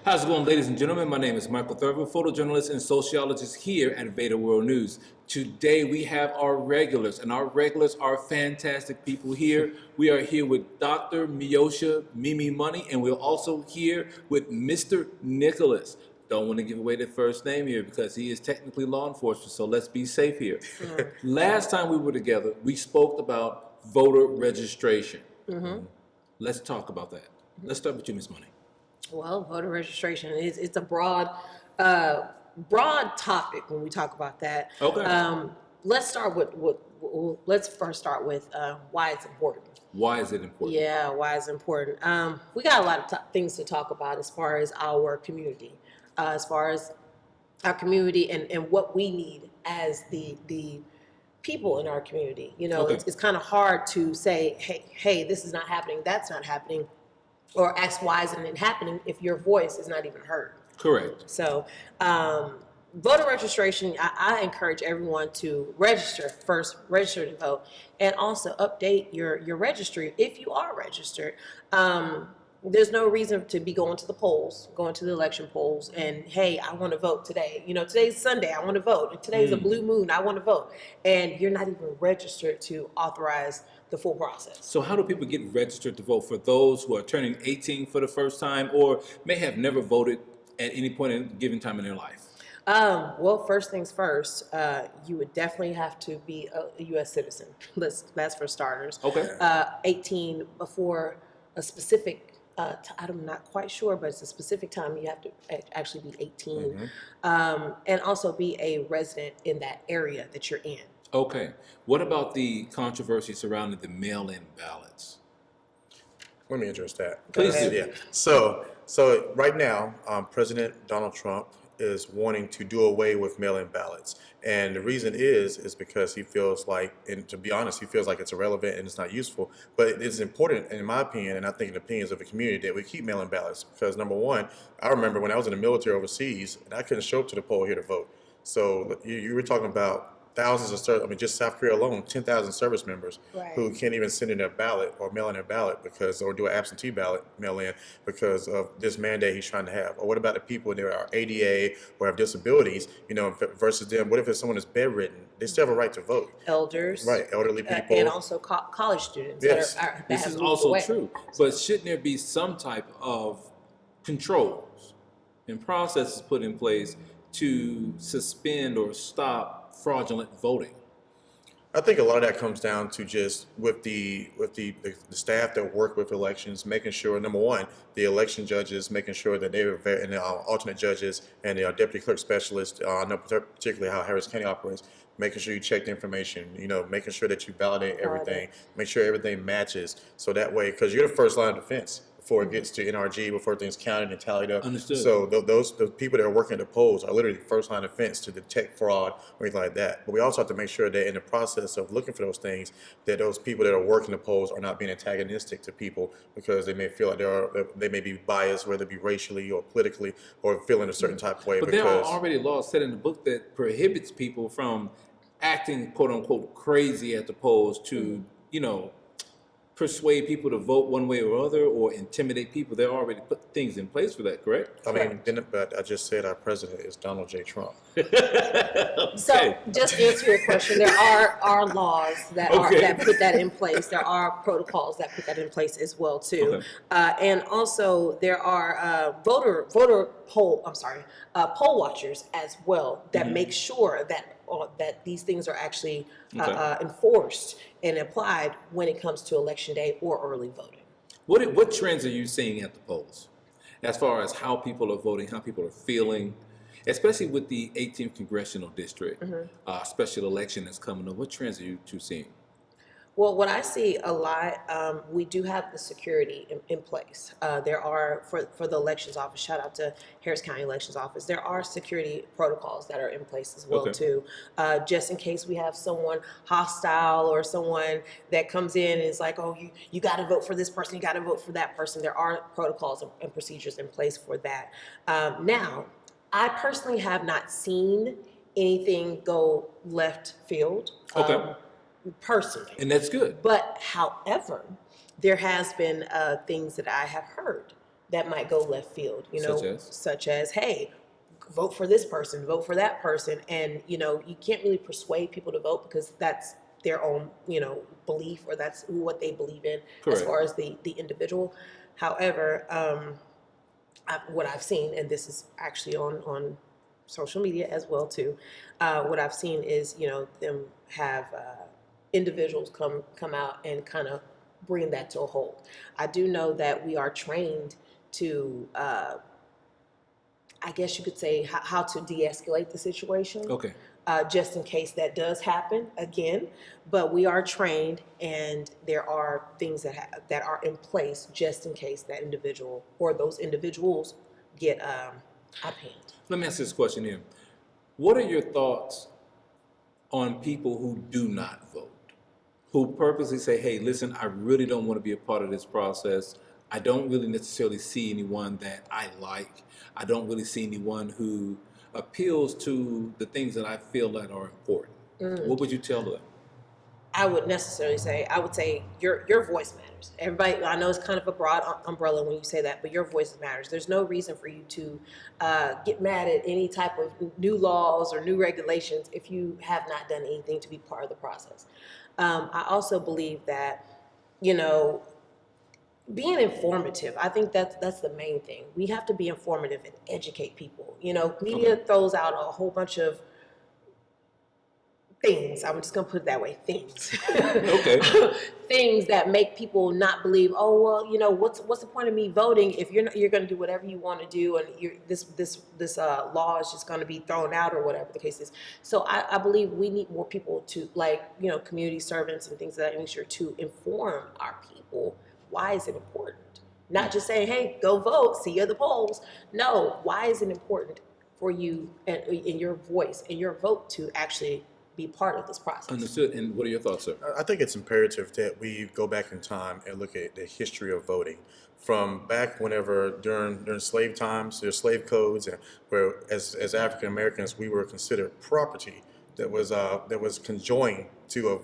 How's it going, ladies and gentlemen? My name is Michael Thurber, photojournalist and sociologist here at VEDA World News. Today we have our regulars, and our regulars are fantastic people here. We are here with Dr. Meocha, Mimi Money, and we're also here with Mr. Nicholas. Don't want to give away the first name here because he is technically law enforcement, so let's be safe here. Last time we were together, we spoke about voter registration. Let's talk about that. Let's start with you, Ms. Money. Well, voter registration it's a broad topic when we talk about that. Okay. Let's start with let's first start with why it's important. Why is it important? Yeah, why it's important. We got a lot of things to talk about as far as our community, and what we need as the people in our community. You know, Okay. it's kind of hard to say, hey, this is not happening, that's not happening, or ask why isn't it happening if your voice is not even heard. Correct. So voter registration, I encourage everyone to register to vote, and also update your registry if you are registered. There's no reason to be going to the election polls, and hey, I want to vote today. You know, today's Sunday, I want to vote. And today's a blue moon, I want to vote. And you're not even registered to authorize the full process. So how do people get registered to vote for those who are turning 18 for the first time or may have never voted at any point in a given time in their life? Well, first things first, you would definitely have to be a U.S. citizen. That's for starters. Okay. 18 before a specific I'm not quite sure, but it's a specific time you have to actually be 18, and also be a resident in that area that you're in. Okay. What about the controversy surrounding the mail-in ballots? Let me address that. Please do. Yeah. So right now, President Donald Trump is wanting to do away with mail-in ballots, and the reason is because he feels like, and to be honest, he feels like it's irrelevant and it's not useful. But it's important, in my opinion, and I think in the opinions of the community, that we keep mail-in ballots because, number one, I remember when I was in the military overseas, and I couldn't show up to the poll here to vote. So you were talking about thousands of just South Korea alone, 10,000 service members who can't even send in their ballot or mail in their ballot or do an absentee ballot mail in because of this mandate he's trying to have. Or what about the people that are ADA or have disabilities, versus them? What if someone is bedridden? They still have a right to vote. Elders. Right, elderly people. And also college students. Yes. This is also true. But shouldn't there be some type of controls and processes put in place to suspend or stop fraudulent voting? I think a lot of that comes down to just with the staff that work with elections, making sure, number one, the election judges, making sure that they were and the alternate judges and the deputy clerk specialists, I know particularly how Harris County operates, making sure you check the information, making sure that you validate everything, make sure everything matches, so that way, because you're the first line of defense before it gets to NRG, before things counted and tallied up. Understood. So those people that are working at the polls are literally the first line of defense to detect fraud or anything like that. But we also have to make sure that in the process of looking for those things, that those people that are working the polls are not being antagonistic to people because they may feel like they may be biased, whether it be racially or politically, or feeling a certain type of way. But there are already laws set in the book that prohibits people from acting, quote unquote, crazy at the polls to, persuade people to vote one way or other or intimidate people. They already put things in place for that, correct? I mean, but I just said our president is Donald J. Trump. So just to answer your question, there are laws that put that in place. There are protocols that put that in place as well too. And also there are poll watchers as well that make sure that these things are actually enforced and applied when it comes to election day or early voting. What trends are you seeing at the polls as far as how people are voting, how people are feeling, especially with the 18th congressional district special election that's coming up? What trends are you two seeing? Well, what I see a lot, we do have the security in place. There are, for the elections office, shout out to Harris County Elections Office, there are security protocols that are in place as well too, just in case we have someone hostile or someone that comes in and is like, oh, you got to vote for this person, you got to vote for that person. There are protocols and procedures in place for that. Now, I personally have not seen anything go left field. Personally. And that's good. But however, there has been things that I have heard that might go left field, Such as? hey, vote for this person, vote for that person. And, you can't really persuade people to vote because that's their own, belief, or that's what they believe in as Correct. far as the individual. However, what I've seen, and this is actually on social media as well too, what I've seen is, them have individuals come out and kind of bring that to a halt. I do know that we are trained to, I guess you could say, how to de-escalate the situation. Okay. Just in case that does happen again. But we are trained, and there are things that are in place just in case that individual or those individuals get outpaid. Let me ask this question here. What are your thoughts on people who do not vote? Who purposely say, hey, listen, I really don't want to be a part of this process. I don't really necessarily see anyone that I like. I don't really see anyone who appeals to the things that I feel that are important. What would you tell them? I would say your voice matters. Everybody, I know it's kind of a broad umbrella when you say that, but your voice matters. There's no reason for you to get mad at any type of new laws or new regulations if you have not done anything to be part of the process. I also believe that, being informative, I think that's the main thing. We have to be informative and educate people. Media throws out a whole bunch of things. I'm just gonna put it that way. Things. Okay. Things that make people not believe. Oh well, what's the point of me voting if you're gonna do whatever you want to do, and this law is just gonna be thrown out, or whatever the case is. So I believe we need more people to, community servants and things of that nature, to inform our people. Why is it important? Not just saying, hey, go vote, see you at the polls. No, why is it important for you and in your voice and your vote to actually be part of this process? Understood. And what are your thoughts, sir? I think it's imperative that we go back in time and look at the history of voting from back whenever during slave times, there's slave codes, and where as African Americans we were considered property that was conjoined to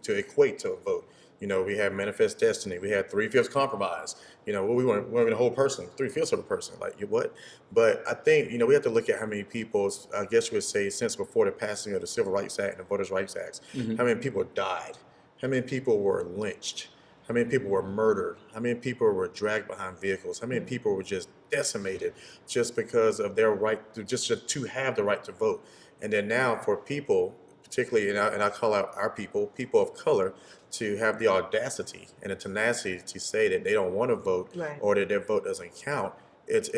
equate to a vote. We had manifest destiny. We had 3/5 compromise. We weren't even a whole person, 3/5 of a person. Like, you what? But I think, we have to look at how many people, I guess you would say, since before the passing of the Civil Rights Act and the Voters' Rights Acts, how many people died? How many people were lynched? How many people were murdered? How many people were dragged behind vehicles? How many people were just decimated just because of their right to have the right to vote? And then now for people, particularly, and I call out our people of color, to have the audacity and the tenacity to say that they don't want to vote, Right. or that their vote doesn't count. It's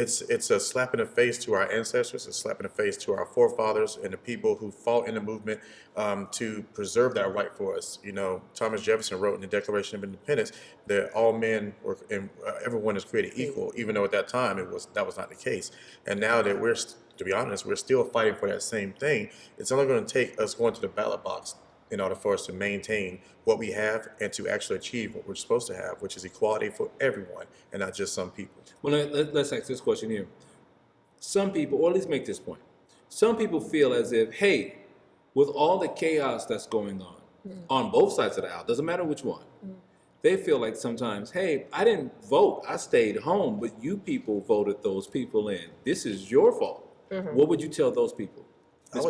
a slap in the face to our ancestors, a slap in the face to our forefathers and the people who fought in the movement to preserve that right for us. Thomas Jefferson wrote in the Declaration of Independence that all men were and everyone is created equal, even though at that time that was not the case. And now that to be honest, we're still fighting for that same thing. It's only going to take us going to the ballot box in order for us to maintain what we have and to actually achieve what we're supposed to have, which is equality for everyone and not just some people. Well, let's ask this question here. Some people, or at least make this point, some people feel as if, hey, with all the chaos that's going on both sides of the aisle, doesn't matter which one, they feel like sometimes, hey, I didn't vote, I stayed home, but you people voted those people in. This is your fault. What would you tell those people? Go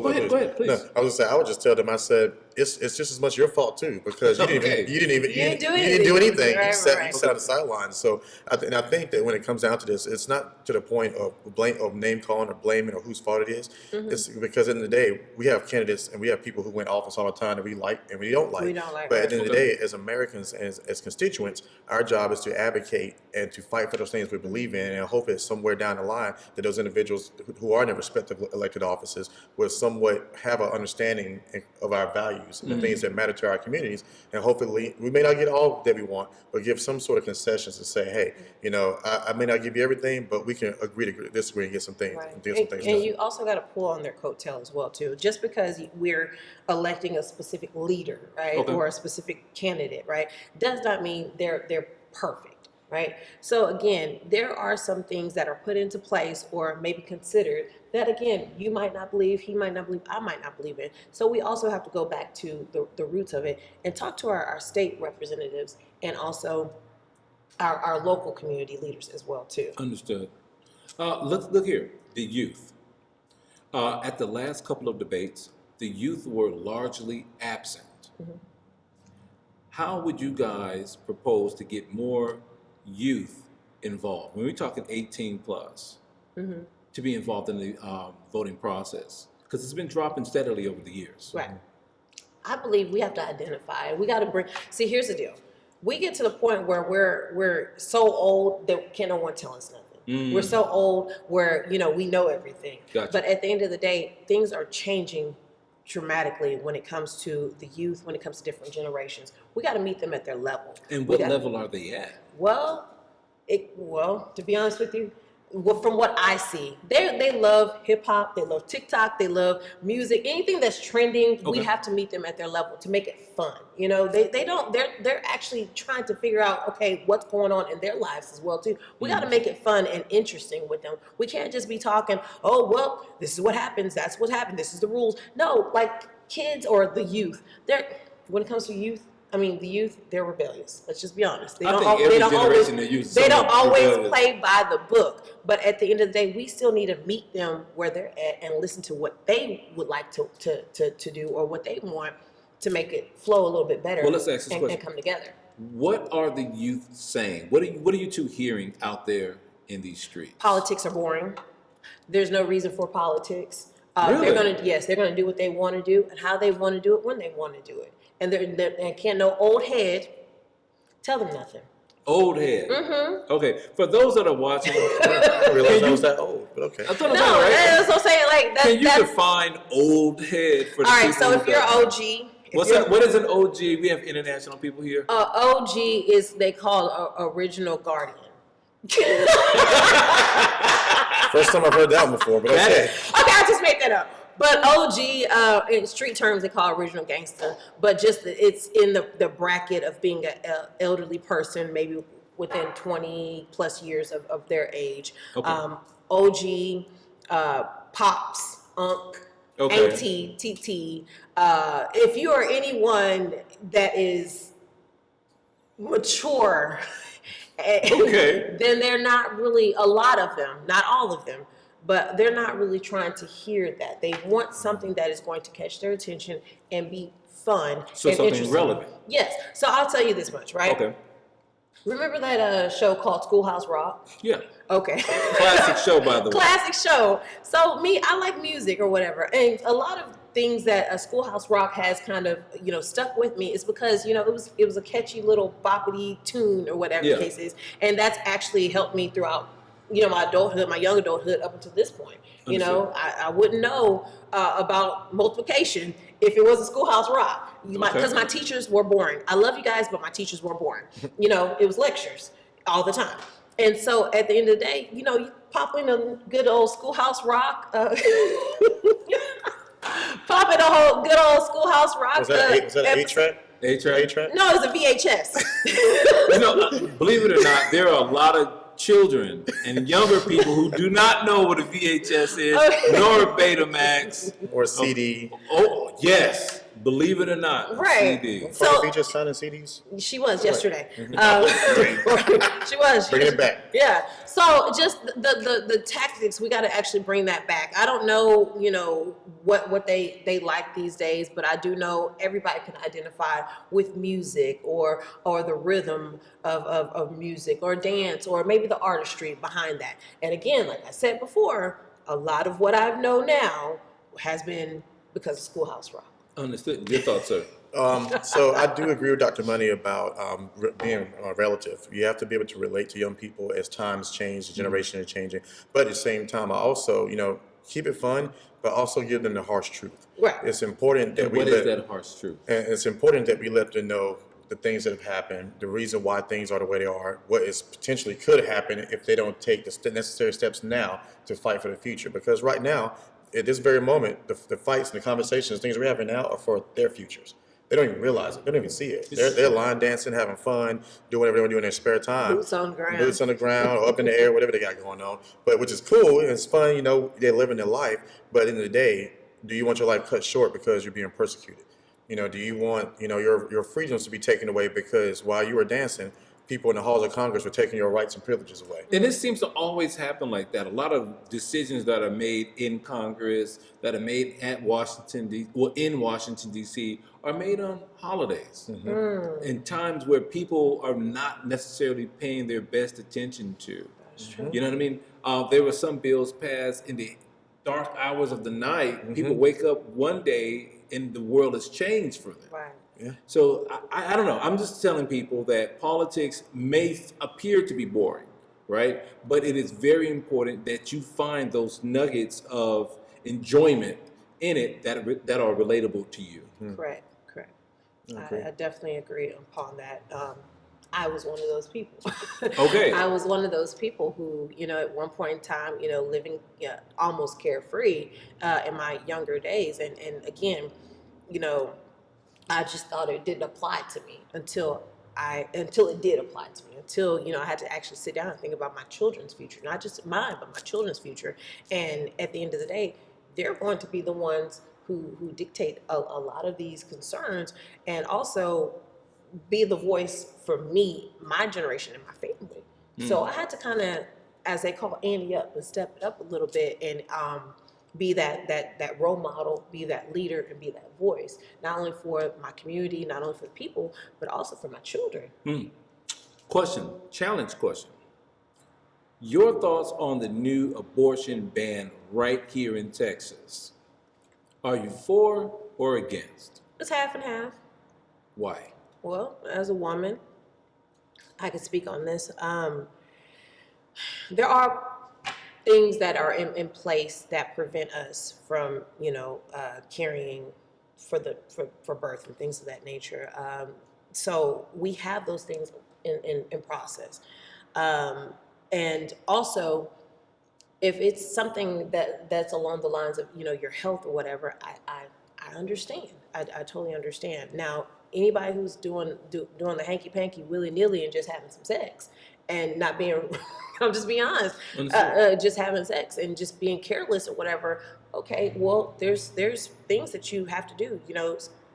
ahead, please. No, I was gonna say, I would just tell them. I said, it's just as much your fault too, because you didn't do anything. Right, you sat right. on the sidelines. So I think that when it comes down to this, it's not to the point of name calling or blaming or whose fault it is. It's because in the day we have candidates and we have people who win office all the time that we like and we don't like. But at the end of the day, as Americans and as constituents, our job is to advocate and to fight for those things we believe in, and hope that somewhere down the line that those individuals who are in their respective elected offices will somewhat have an understanding of our values and the things that matter to our communities. And hopefully, we may not get all that we want, but give some sort of concessions to say, hey, I may not give you everything, but we can agree to disagree and get some things, Right. done. And you also got to pull on their coattail as well too. Just because we're electing a specific leader, right, or a specific candidate, right, does not mean they're perfect. Right. So again, there are some things that are put into place or maybe considered that, again, you might not believe, he might not believe, I might not believe in. So we also have to go back to the roots of it and talk to our state representatives, and also our local community leaders as well too. Understood. Let's look here. The youth. At the last couple of debates, the youth were largely absent. How would you guys propose to get more youth involved? When we're talking 18 plus, to be involved in the voting process, because it's been dropping steadily over the years. Right. I believe we have to identify. We got to bring. See, here's the deal. We get to the point where we're so old that can't no one tell us nothing. We're so old where we know everything. Gotcha. But at the end of the day, things are changing dramatically when it comes to the youth, when it comes to different generations. We got to meet them at their level. And what level are they at? Well, to be honest with you, from what I see, they love hip hop, they love TikTok, they love music, anything that's trending. Okay. We have to meet them at their level to make it fun. They're actually trying to figure out, okay, what's going on in their lives as well too. We got to make it fun and interesting with them. We can't just be talking, oh well, this is what happens, that's what happened, this is the rules. No, like kids or the youth, when it comes to youth, the youth, they're rebellious. Let's just be honest. They don't always play by the book. But at the end of the day, we still need to meet them where they're at and listen to what they would like to do or what they want to make it flow a little bit better. Well, let's ask this question. And come together. What are the youth saying? What are you two hearing out there in these streets? Politics are boring. There's no reason for politics. Really? They're gonna do what they want to do and how they want to do it when they want to do it. And can't no old head tell them nothing. Old head. Okay, for those that are watching, I didn't realize I was that old, but okay. that's what I'm saying, right? That's what I'm saying. Like Can you define old head for the all right, people? so if you're OG. What is an OG? We have international people here. OG is they call original guardian. First time I've heard that one before, but okay. Okay, I just made that up. But OG, in street terms, they call original gangster. But just it's in the bracket of being an elderly person, maybe within 20 plus years of their age. Okay. OG, pops, unc, auntie, TT. If you are anyone that is mature, then they're not really, a lot of them, not all of them, but they're not really trying to hear that. They want something that is going to catch their attention and be fun. So and something interesting. relevant. Yes. So I'll tell you this much, right? Okay. Remember that show called Schoolhouse Rock? Yeah. Okay. Classic show, by the way. Classic show. So I like music or whatever. And a lot of things that Schoolhouse Rock has kind of, stuck with me is because, it was a catchy little boppity tune or whatever the case is. And that's actually helped me throughout, my adulthood, my young adulthood up until this point. I wouldn't know about multiplication if it wasn't Schoolhouse Rock. Because my teachers were boring. I love you guys, but my teachers were boring. It was lectures all the time. And so at the end of the day, you pop in a good old Schoolhouse Rock. Pop in a whole good old Schoolhouse Rock. Was that an 8-track? 8-track? No, it's a VHS. Believe it or not, there are a lot of children and younger people who do not know what a VHS is, nor a Betamax. Or a CD. Oh, yes. Believe it or not. Right. CD. So, just signing CDs? She was yesterday. Great. She was. Bringing it back. Yeah. So just the tactics, we got to actually bring that back. I don't know, what they like these days, but I do know everybody can identify with music or the rhythm of music or dance or maybe the artistry behind that. And again, like I said before, a lot of what I know now has been because of Schoolhouse Rock. Understood. Your thoughts, sir? So I do agree with Dr. Money about being relative. You have to be able to relate to young people as times change, the generation is changing. But at the same time, I also, keep it fun, but also give them the harsh truth. Right. It's important that What is that harsh truth? And it's important that we let them know the things that have happened, the reason why things are the way they are, what is potentially could happen if they don't take the necessary steps now to fight for the future. Because right now, at this very moment, the fights and the conversations, things we're having now are for their futures. They don't even realize it. They don't even see it. They're line dancing, having fun, doing whatever they want to do in their spare time. Boots on the ground. Boots on the ground or up in the air, whatever they got going on. But which is cool and it's fun, they're living their life. But at the end of the day, do you want your life cut short because you're being persecuted? Do you want, your freedoms to be taken away because while you were dancing, people in the halls of Congress were taking your rights and privileges away. And it seems to always happen like that. A lot of decisions that are made in Congress, that are made at in Washington D.C., are made on holidays, in times where people are not necessarily paying their best attention to. That's true. You know what I mean? There were some bills passed in the dark hours of the night. People wake up one day and the world has changed for them. Right. Yeah. So I don't know. I'm just telling people that politics may appear to be boring, right? But it is very important that you find those nuggets of enjoyment in it that are relatable to you. Correct. Correct. Okay. I definitely agree upon that. I was one of those people. Okay. I was one of those people who, at one point in time, living almost carefree in my younger days. And again, I just thought it didn't apply to me until it did apply to me. Until, I had to actually sit down and think about my children's future, not just mine, but my children's future. And at the end of the day, they're going to be the ones who dictate a lot of these concerns, and also be the voice for me, my generation, and my family. So I had to kind of, as they call, ante up and step it up a little bit, and be that role model, be that leader, and be that voice, not only for my community, not only for the people, but also for my children. Challenge question. Your thoughts on the new abortion ban right here in Texas? Are you for or against? It's half and half. Why? Well, as a woman, I can speak on this. There are things that are in place that prevent us from, carrying for birth and things of that nature. So we have those things in process. And also, if it's something that's along the lines of, your health or whatever, I understand. I totally understand. Now, anybody who's doing the hanky-panky willy-nilly and just having some sex and not being, I'm just being honest, just having sex and just being careless or whatever, okay, well, there's things that you have to do.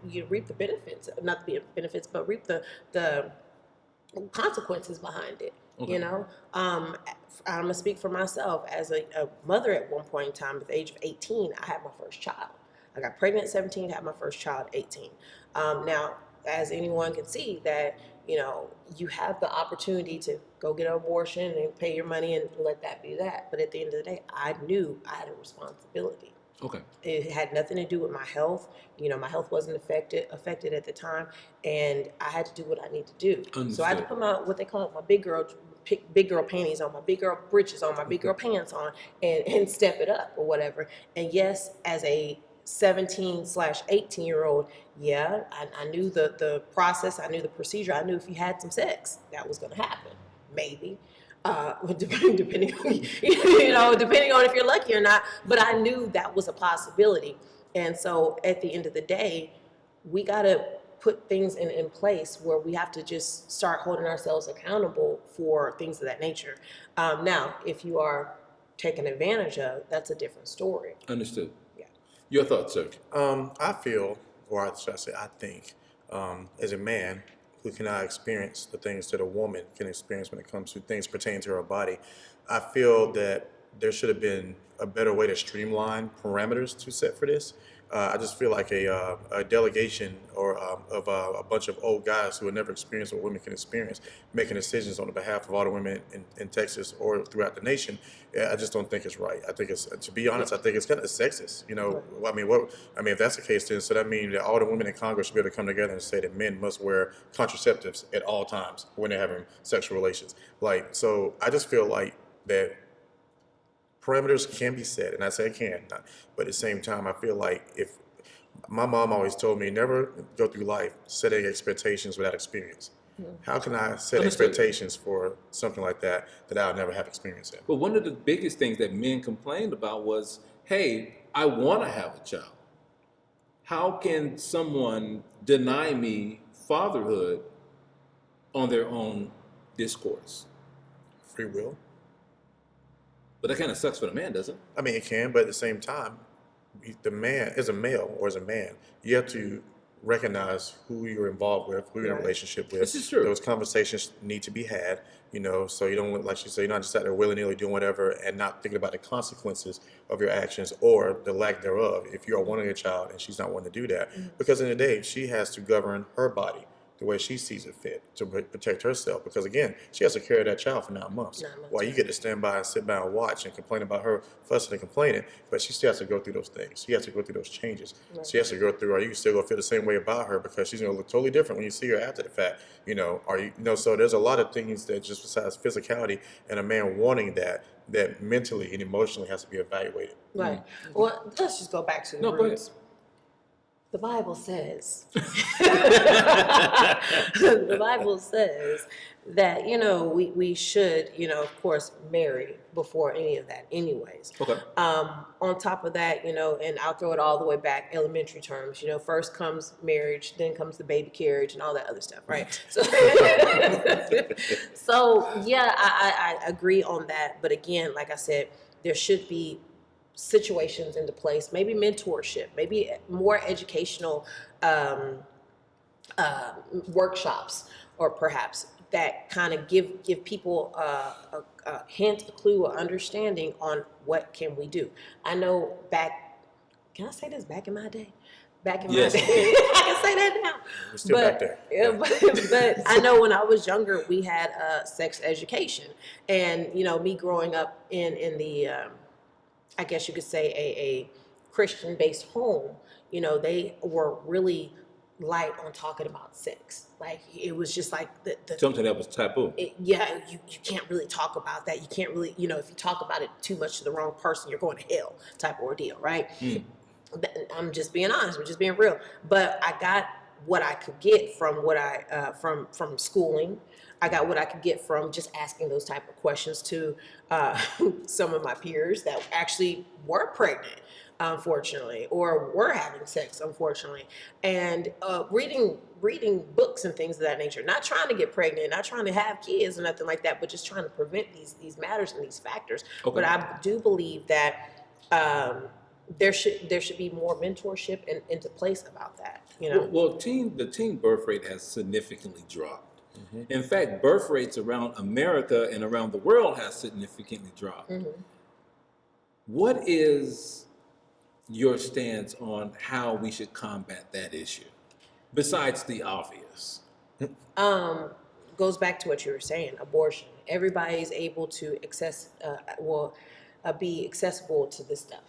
You reap the benefits, not the benefits, but reap the consequences behind it. Okay. I'm gonna speak for myself. As a mother at one point in time, at the age of 18, I had my first child. I got pregnant at 17, had my first child at 18. Now, as anyone can see, that you have the opportunity to go get an abortion and pay your money and let that be that. But at the end of the day, I knew I had a responsibility. Okay. It had nothing to do with my health. My health wasn't affected at the time, and I had to do what I need to do. Understood. So I had to put my my big girl panties on, my big girl britches on, my big girl pants on, and step it up or whatever. And yes, as a 17/18-year-old, yeah, I knew the process, I knew the procedure, I knew if you had some sex, that was going to happen, maybe. Depending on if you're lucky or not, but I knew that was a possibility. And so at the end of the day, we got to put things in place where we have to just start holding ourselves accountable for things of that nature. Now, if you are taken advantage of, that's a different story. Understood. Yeah. Your thoughts, sir? I feel, or should I say, I think, as a man who cannot experience the things that a woman can experience when it comes to things pertaining to her body, I feel that there should have been a better way to streamline parameters to set for this. I just feel like a delegation or of a bunch of old guys who have never experienced what women can experience, making decisions on the behalf of all the women in Texas or throughout the nation. I just don't think it's right. I think it's, to be honest, I think it's kind of sexist. If that's the case, then so that means that all the women in Congress should be able to come together and say that men must wear contraceptives at all times when they're having sexual relations. So I just feel like that parameters can be set, and I say can, but at the same time, I feel like if my mom always told me never go through life setting expectations without experience. How can I set Understood. expectations for something like that I'll never have experience in? But one of the biggest things that men complained about was, hey, I want to have a child. How can someone deny me fatherhood on their own discourse? Free will? But that kind of sucks for the man, doesn't it? I mean, it can, but at the same time, the man, as a male or as a man, you have to recognize who you're involved with, who you're in a Right. relationship with. This is true. Those conversations need to be had, so you don't, like you say, you're not just out there willy-nilly doing whatever and not thinking about the consequences of your actions or the lack thereof if you are wanting a child and she's not wanting to do that. Because in the day, she has to govern her body the way she sees it fit to protect herself. Because again, she has to carry that child for 9 months. 9 months, While you right. get to stand by and sit by and watch and complain about her fussing and complaining, but she still has to go through those things. She has to go through those changes. Right. She has to go through, or you still gonna feel the same way about her because she's gonna look totally different when you see her after the fact. So there's a lot of things that just besides physicality and a man wanting that mentally and emotionally has to be evaluated. Right. Well, let's just go back to the No, go ahead. roots. The Bible says, the Bible says that, we should, of course, marry before any of that anyways. Okay. On top of that, and I'll throw it all the way back, elementary terms, first comes marriage, then comes the baby carriage and all that other stuff, right? So, yeah, I agree on that. But again, like I said, there should be situations into place, maybe mentorship, maybe more educational workshops, or perhaps that kind of give people a hint, a clue, or understanding on what can we do. I know can I say this, back in my day? Back in Yes. my day. I can say that now. We're still back there. Yeah, but I know when I was younger, we had sex education. And, me growing up in the I guess you could say a Christian-based home, they were really light on talking about sex. Like, it was just like Something that was taboo. you can't really talk about that. You can't really, if you talk about it too much to the wrong person, you're going to hell type of ordeal, right? I'm just being honest. I'm just being real. But I got what I could get from what from schooling. I got what I could get from just asking those type of questions to some of my peers that actually were pregnant, unfortunately, or were having sex, unfortunately, and reading books and things of that nature. Not trying to get pregnant, not trying to have kids or nothing like that, but just trying to prevent these matters and these factors. Okay. But I do believe that there should be more mentorship into place about that. Well, the teen birth rate has significantly dropped. In fact, birth rates around America and around the world has significantly dropped. What is your stance on how we should combat that issue, besides the obvious? Goes back to what you were saying, abortion. Everybody is able to be accessible to this stuff.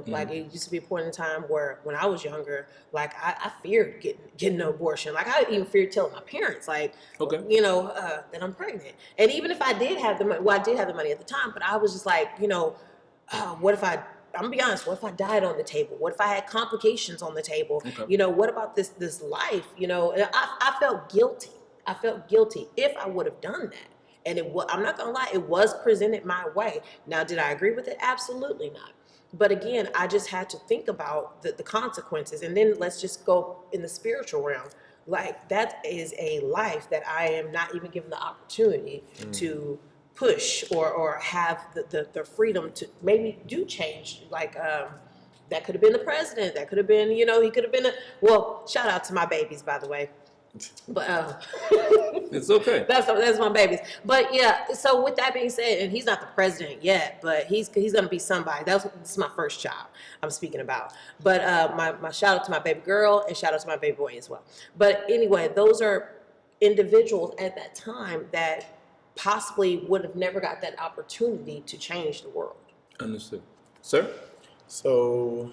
Like, it used to be a point in time where when I was younger, like I feared getting an abortion. Like, I even feared telling my parents, like, Okay. that I'm pregnant. And even if I did have the money, well, I did have the money at the time, but I was just like, what if I'm gonna be honest, what if I died on the table? What if I had complications on the table? Okay. What about this life? And I felt guilty. I felt guilty if I would have done that. And I'm not gonna lie, it was presented my way. Now, did I agree with it? Absolutely not. But again, I just had to think about the consequences. And then let's just go in the spiritual realm. Like, that is a life that I am not even given the opportunity to push or have the freedom to maybe do change. Like, that could have been the president. That could have been, he could have been shout out to my babies, by the way. But It's okay. that's my babies. But yeah, so with that being said, and he's not the president yet, but he's gonna be somebody. This is my first child I'm speaking about. But my shout out to my baby girl and shout out to my baby boy as well. But anyway, those are individuals at that time that possibly would have never got that opportunity to change the world. Understood. Sir? So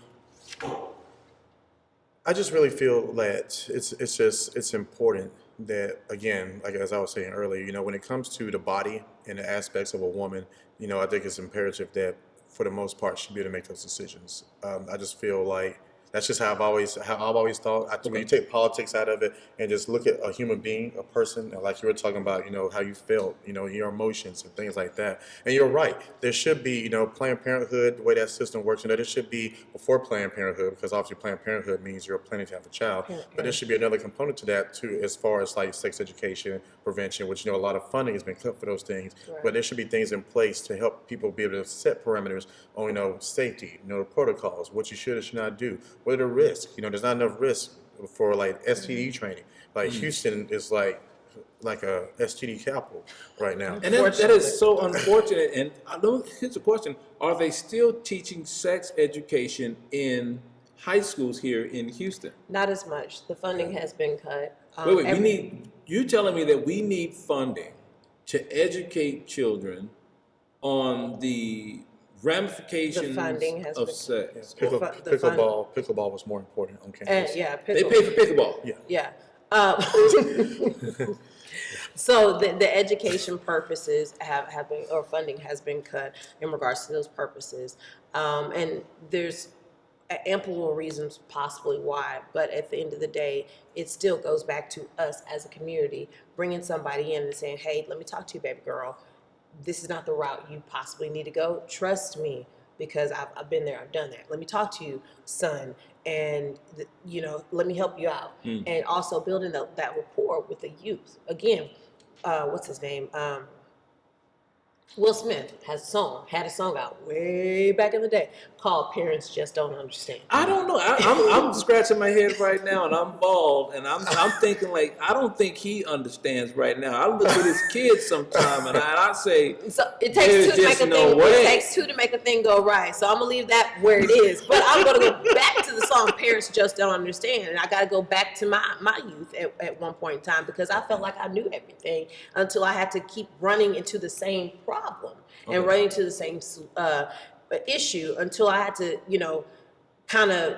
I just really feel that it's important that, again, like as I was saying earlier, when it comes to the body and the aspects of a woman, I think it's imperative that for the most part she'd be able to make those decisions. I just feel like that's just how I've always thought. When you take politics out of it and just look at a human being, a person, like you were talking about, how you felt, your emotions and things like that. And you're right. There should be, Planned Parenthood, the way that system works, there should be before Planned Parenthood, because obviously Planned Parenthood means you're planning to have a child. But there should be another component to that too, as far as like sex education, prevention, which, a lot of funding has been cut for those things. Right. But there should be things in place to help people be able to set parameters on, safety, the protocols, what you should and should not do. What are the risks? There's not enough risk for like STD training. Like Houston is like a STD capital right now. And that is so unfortunate. And here's a question: are they still teaching sex education in high schools here in Houston? Not as much. The funding has been cut. Wait, you telling me that we need funding to educate children on the ramifications The funding has of been- sex? Pickleball was more important on campus. They pay for pickleball. Yeah. So the education purposes have been, or funding has been cut in regards to those purposes. And there's ample reasons possibly why, but at the end of the day, it still goes back to us as a community, bringing somebody in and saying, hey, let me talk to you, baby girl. This is not the route you possibly need to go. Trust me, because I've been there, I've done that. Let me talk to you, son, and let me help you out. And also building that rapport with the youth. Again, what's his name? Will Smith had a song out way back in the day called "Parents Just Don't Understand." I don't know. I'm scratching my head right now, and I'm bald, and I'm thinking like I don't think he understands right now. I look at his kids sometime, and I say, So it takes two to make a thing. way. It takes two to make a thing go right. So I'm gonna leave that where it is. But I'm gonna go back to the song "Parents Just Don't Understand," and I gotta go back to my youth at one point in time, because I felt like I knew everything until I had to keep running into the same problem and running to the same issue until I had to, kind of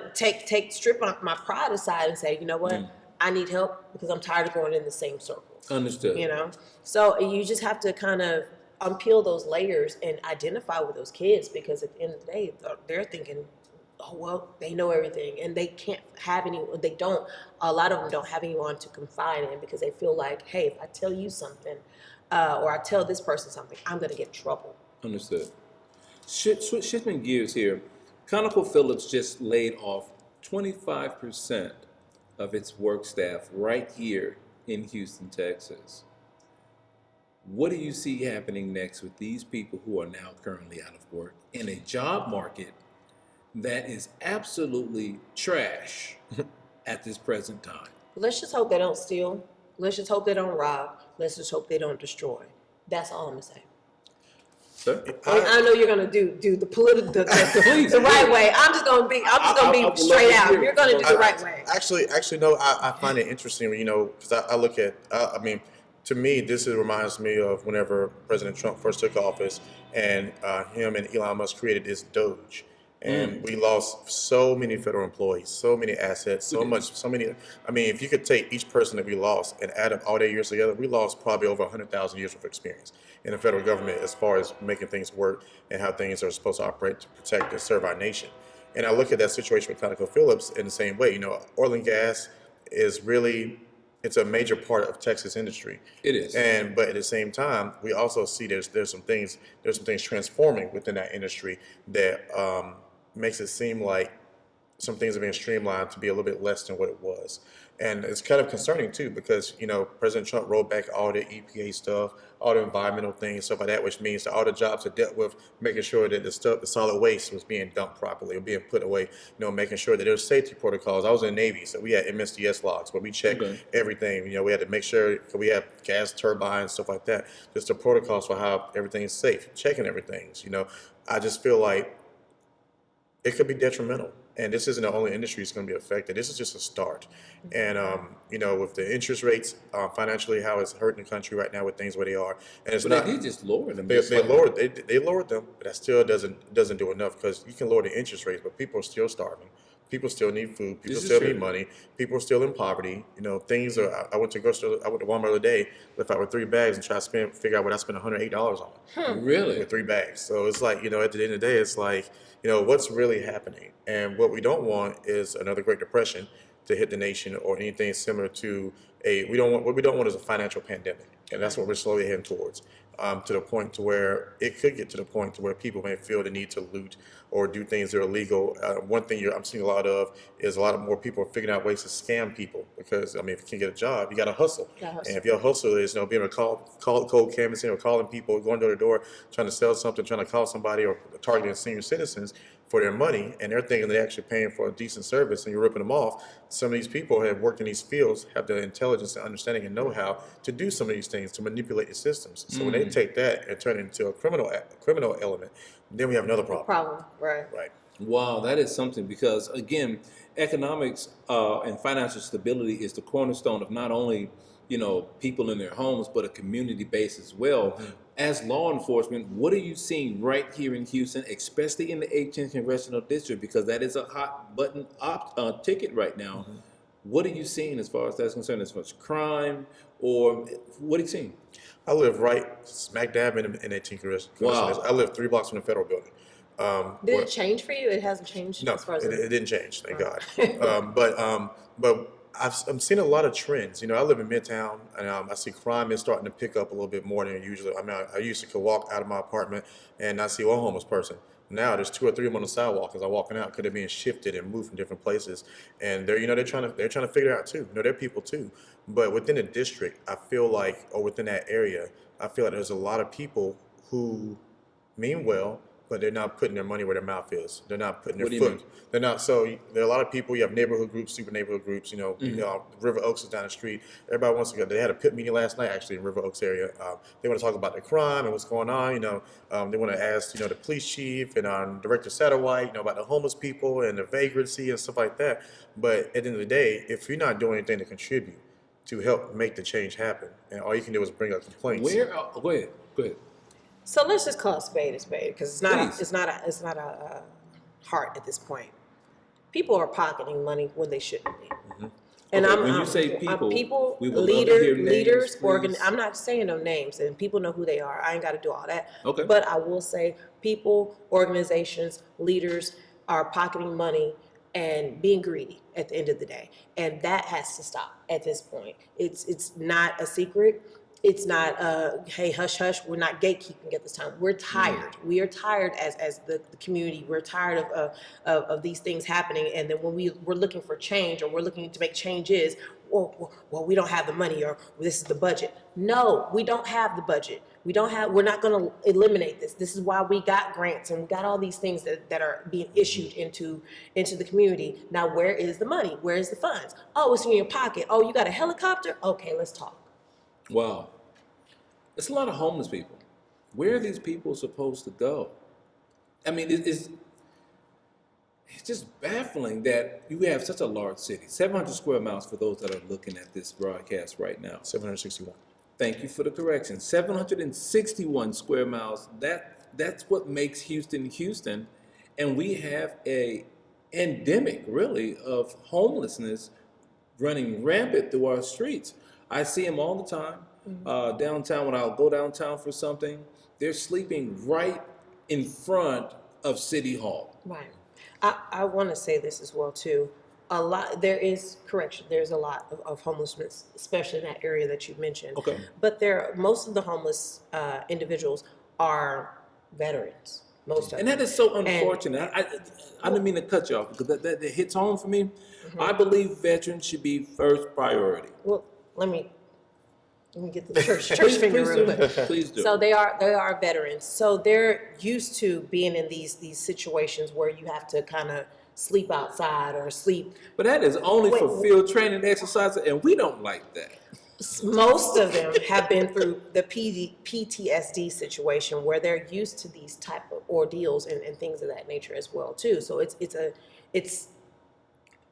strip my pride aside and say, you know what, I need help because I'm tired of going in the same circles. Understood. So you just have to kind of unpeel those layers and identify with those kids, because at the end of the day, they're thinking, oh, well, they know everything, and they can't have a lot of them don't have anyone to confide in, because they feel like, hey, if I tell you something, or I tell this person something, I'm going to get in trouble. Understood. Shifting gears here, ConocoPhillips just laid off 25% of its work staff right here in Houston, Texas. What do you see happening next with these people who are now currently out of work in a job market that is absolutely trash at this present time? Let's just hope they don't steal. Let's just hope they don't rob. Let's just hope they don't destroy. That's all I'm gonna say. Sir? I know you're gonna do the political the right way. I'm just gonna be straight out. You're gonna do the right way. Actually, no. I find it interesting, because I look at. To me, this reminds me of whenever President Trump first took office, and him and Elon Musk created this Doge. And we lost so many federal employees, so many assets, so many. I mean, if you could take each person that we lost and add up all their years together, we lost probably over 100,000 years of experience in the federal government as far as making things work and how things are supposed to operate to protect and serve our nation. And I look at that situation with ConocoPhillips in the same way. Oil and gas is really, it's a major part of Texas industry. It is. But at the same time, we also see there's some things transforming within that industry that makes it seem like some things are being streamlined to be a little bit less than what it was. And it's kind of concerning too, because, President Trump rolled back all the EPA stuff, all the environmental things, stuff like that, which means that all the jobs are dealt with making sure that the solid waste was being dumped properly or being put away, making sure that there was safety protocols. I was in the Navy, so we had MSDS logs where we checked everything. We had to make sure, we have gas turbines, stuff like that, just the protocols for how everything is safe, checking everything. I just feel like it could be detrimental. And this isn't the only industry that's going to be affected. This is just a start. And, with the interest rates, financially, how it's hurting the country right now with things where they are. And it's But they did just lower them. They lowered them, but that still doesn't do enough, because you can lower the interest rates, but people are still starving. People still need food. People still need money. People are still in poverty. Things are. I went to Walmart the other day, left out with 3 bags and tried to figure out what I spent $108 on. Really? With 3 bags. So it's like, at the end of the day, it's like, what's really happening. And what we don't want is another Great Depression to hit the nation, or anything similar to what we don't want is a financial pandemic. And that's what we're slowly heading towards. To the point to where it could get to the point to where people may feel the need to loot or do things that are illegal. One thing I'm seeing a lot of is a lot of more people are figuring out ways to scam people, because if you can't get a job, you got to hustle. And if your hustle is being able to call cold canvassing or calling people, going door to door, trying to sell something, trying to call somebody, or targeting senior citizens, for their money, and they're thinking they're actually paying for a decent service, and you're ripping them off. Some of these people have worked in these fields, have the intelligence and understanding and know-how to do some of these things, to manipulate the systems. So when they take that and turn it into a criminal element, then we have another problem. Right. Right. Wow, that is something because again, economics and financial stability is the cornerstone of not only people in their homes, but a community base as well. As law enforcement, what are you seeing right here in Houston, especially in the 18th Congressional District, because that is a hot button ticket right now. What are you seeing as far as that's concerned, as far as crime, or what are you seeing? I live right smack dab in 18th Congressional. Wow. I live 3 blocks from the federal building. Did it change for you? It hasn't changed No, as far as it didn't change, thank God. But I'm seeing a lot of trends. I live in Midtown, and I see crime is starting to pick up a little bit more than usually. I mean, I used to could walk out of my apartment and not see one homeless person. Now there's 2 or 3 of them on the sidewalk as I'm walking out, because they're being shifted and moved from different places, and they're trying to figure it out too. They're people too. But within the district, I feel like, or within that area, I feel like there's a lot of people who mean well, but they're not putting their money where their mouth is. They're not putting their foot. They're not. So there are a lot of people. You have neighborhood groups, super neighborhood groups. River Oaks is down the street. Everybody wants to go. They had a pit meeting last night, actually, in River Oaks area. They want to talk about the crime and what's going on. They want to ask, the police chief and Director Satterwhite, about the homeless people and the vagrancy and stuff like that. But at the end of the day, if you're not doing anything to contribute to help make the change happen, and all you can do is bring up complaints. Go ahead. So let's just call it spade, because it's not Please. it's not a heart at this point. People are pocketing money when they shouldn't be. And Okay, when you say people, we would love to hear names, leaders, please. I'm not saying no names, and people know who they are. I ain't got to do all that. Okay. But I will say people, organizations, leaders are pocketing money and being greedy at the end of the day, and that has to stop at this point. It's not a secret. It's not hey, hush hush, we're not gatekeeping at this time. We're tired. We are tired as the community. We're tired of these things happening, and then when we're looking for change, or we're looking to make changes, well, we don't have the money, or this is the budget. No, we don't have the budget. We're not going to eliminate this. This is why we got grants, and we got all these things that are being issued into the community. Now, where is the money? Where is the funds? Oh, it's in your pocket. Oh, you got a helicopter? Okay, let's talk. Wow. It's a lot of homeless people. Where are these people supposed to go? I mean, it's just baffling that you have such a large city. 700 square miles for those that are looking at this broadcast right now. 761. Thank you for the correction. 761 square miles. That's what makes Houston, Houston. And we have a endemic, really, of homelessness running rampant through our streets. I see them all the time. Downtown, when I'll go downtown for something, they're sleeping right in front of City Hall. Right. I want to say this as well too. There's a lot of homelessness, especially in that area that you mentioned. Okay. But most of the homeless individuals are veterans. Most of them. And that is so unfortunate. I didn't mean to cut you off, because that hits home for me. I believe veterans should be first priority. Well, let me get the church finger real quick. Please do. So they are veterans. So they're used to being in these situations where you have to kind of sleep outside or sleep. But that is only for field training exercises, and we don't like that. Most of them have been through the PTSD situation where they're used to these type of ordeals and things of that nature as well too. So it's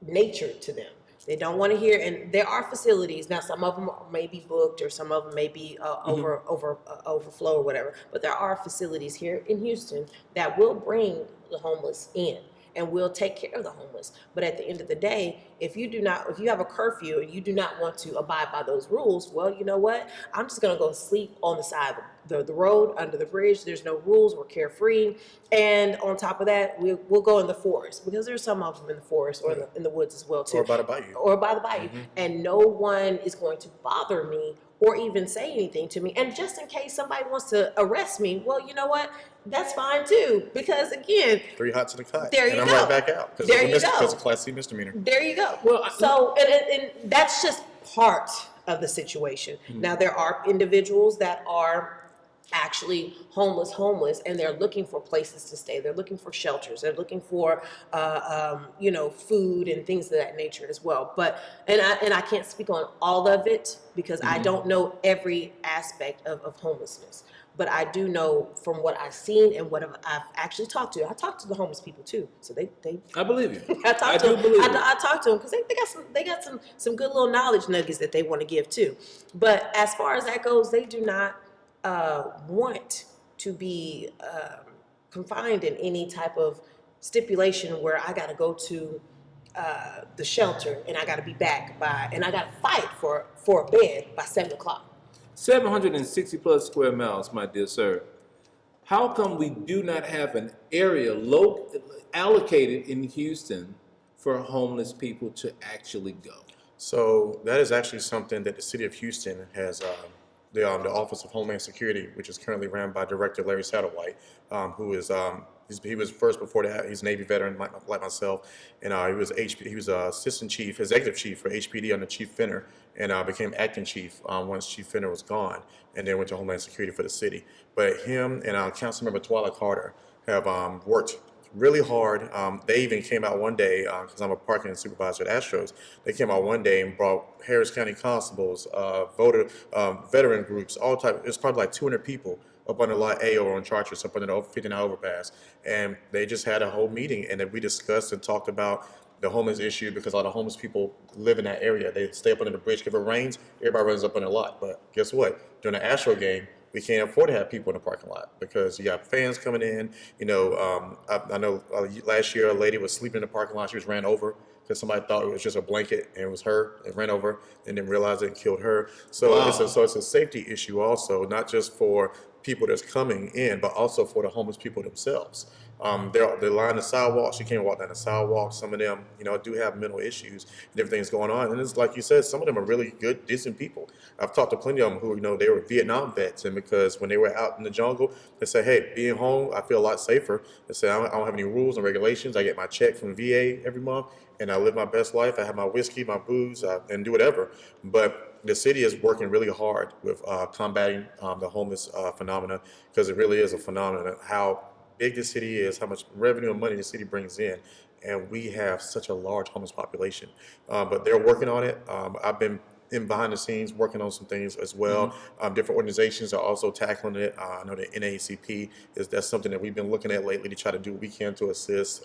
nature to them. They don't want to hear, and there are facilities now. Some of them may be booked, or some of them may be overflow or whatever. But there are facilities here in Houston that will bring the homeless in and will take care of the homeless. But at the end of the day, if you have a curfew and you do not want to abide by those rules, well, you know what? I'm just going to go sleep on the side of the road, under the bridge. There's no rules. We're carefree. And on top of that, we'll go in the forest, because there's some of them in the forest or in the woods as well too. Or by the bayou. Or by the bayou. And no one is going to bother me or even say anything to me. And just in case somebody wants to arrest me, well, you know what? That's fine too. Because again, 3 hots in the cut. There you and go. I'm right back out. There you go. Because it's a Class C misdemeanor. there you go. So, and that's just part of the situation. Now, there are individuals that are actually homeless, and they're looking for places to stay. They're looking for shelters. They're looking for food and things of that nature as well. But and I can't speak on all of it because I don't know every aspect of homelessness. But I do know from what I've seen and what I've actually talked to. I talked to the homeless people too, so they I believe you. I talked I to do believe you. I talked to them because they got some good little knowledge nuggets that they want to give too. But as far as that goes, they do not want to be confined in any type of stipulation where I got to go to the shelter and I got to be back by, and I got to fight for a bed by 7 o'clock. 760 plus square miles, my dear sir. How come we do not have an area allocated in Houston for homeless people to actually go? So that is actually something that the city of Houston has, the Office of Homeland Security, which is currently ran by Director Larry Satterwhite, who is he was first before that. He's a Navy veteran like myself, and he was assistant chief, executive chief for HPD under Chief Finner, and became acting chief once Chief Finner was gone, and then went to Homeland Security for the city. But him and Councilmember Twyla Carter have worked really hard. They even came out one day, because I'm a parking supervisor at Astros, they came out one day and brought Harris County constables, veteran groups, all type. It's probably like 200 people up on the Lot A over on Chartres, up under the 59 overpass. And they just had a whole meeting, and then we discussed and talked about the homeless issue, because a lot of homeless people live in that area. They stay up under the bridge. If it rains, everybody runs up on the lot. But guess what? During the Astro game, we can't afford to have people in the parking lot because you got fans coming in. I know last year a lady was sleeping in the parking lot. She was ran over because somebody thought it was just a blanket and it was her. It ran over and didn't realize it killed her. So Wow. it's a safety issue also, not just for people that's coming in, but also for the homeless people themselves. They line the sidewalks. You can't walk down the sidewalk. Some of them, do have mental issues and everything's going on. And it's like you said, some of them are really good, decent people. I've talked to plenty of them who, they were Vietnam vets, and because when they were out in the jungle, they say, hey, being home, I feel a lot safer. They say, I don't have any rules and regulations. I get my check from VA every month, and I live my best life. I have my whiskey, my booze, and do whatever. But the city is working really hard with combating the homeless phenomena, because it really is a phenomenon. How big the city is, how much revenue and money the city brings in, and we have such a large homeless population. But they're working on it. I've been in behind the scenes working on some things as well. Different organizations are also tackling it. I know the NAACP that's something that we've been looking at lately to try to do what we can to assist,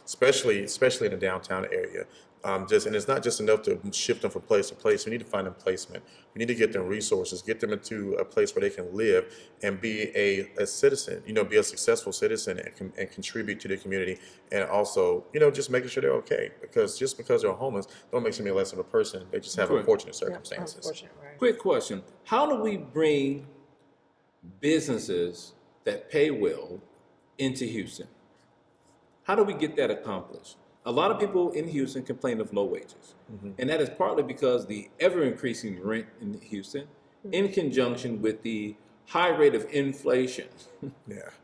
especially in the downtown area. And it's not just enough to shift them from place to place. We need to find them placement. We need to get them resources, get them into a place where they can live and be a citizen, be a successful citizen and contribute to the community. And also, just making sure they're okay, because just because they're homeless don't make them any less of a person. They just have unfortunate circumstances. Unfortunate, right. Quick question. How do we bring businesses that pay well into Houston? How do we get that accomplished? A lot of people in Houston complain of low wages. And that is partly because the ever-increasing rent in Houston, in conjunction with the high rate of inflation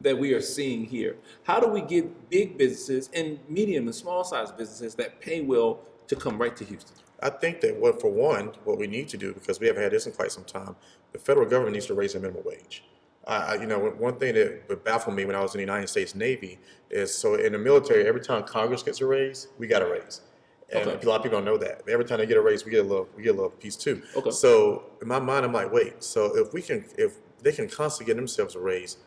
that we are seeing here. How do we get big businesses and medium and small-sized businesses that pay well to come right to Houston? I think that what we need to do, because we haven't had this in quite some time, the federal government needs to raise the minimum wage. One thing that baffled me when I was in the United States Navy is, so in the military, every time Congress gets a raise, we got a raise. And a lot of people don't know that. Every time they get a raise, we get a little piece too. Okay. So in my mind, I'm like, wait. So if they can constantly get themselves a raise,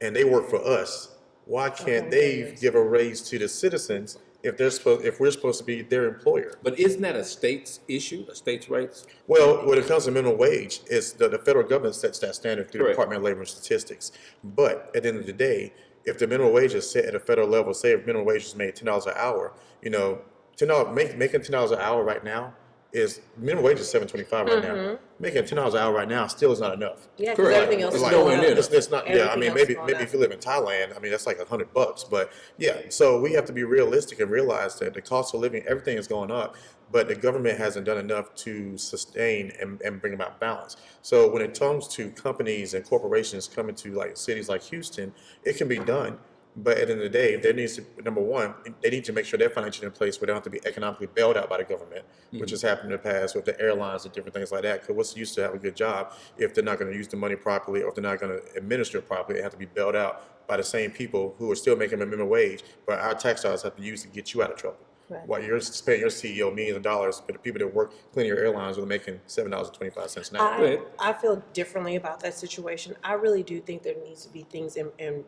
and they work for us, why can't they give a raise to the citizens if we're supposed to be their employer? But isn't that a state's issue, a state's rights? Well, when it comes to minimum wage, it's the federal government sets that standard through the Correct. Department of Labor and Statistics. But at the end of the day, if the minimum wage is set at a federal level, say if minimum wage is made $10 an hour, making $10 an hour right now is minimum wage is $7.25 right now. Making $10 an hour right now still is not enough. Yeah, because Correct. everything else It's is nowhere going near up. that. It's not. Yeah, I mean, Everything else maybe going if you live in Thailand, I mean, that's like $100. But yeah, so we have to be realistic and realize that the cost of living, everything is going up, but the government hasn't done enough to sustain and bring about balance. So when it comes to companies and corporations coming to like cities like Houston, it can be done. But at the end of the day, there needs to, number one, they need to make sure they're financially in place where they don't have to be economically bailed out by the government, which has happened in the past with the airlines and different things like that. Because what's used to have a good job if they're not going to use the money properly or if they're not going to administer it properly, they have to be bailed out by the same people who are still making a minimum wage, but our tax dollars have to use to get you out of trouble. Right. While you're paying your CEO millions of dollars, but the people that work cleaning your airlines are making $7.25 an hour. I feel differently about that situation. I really do think there needs to be things in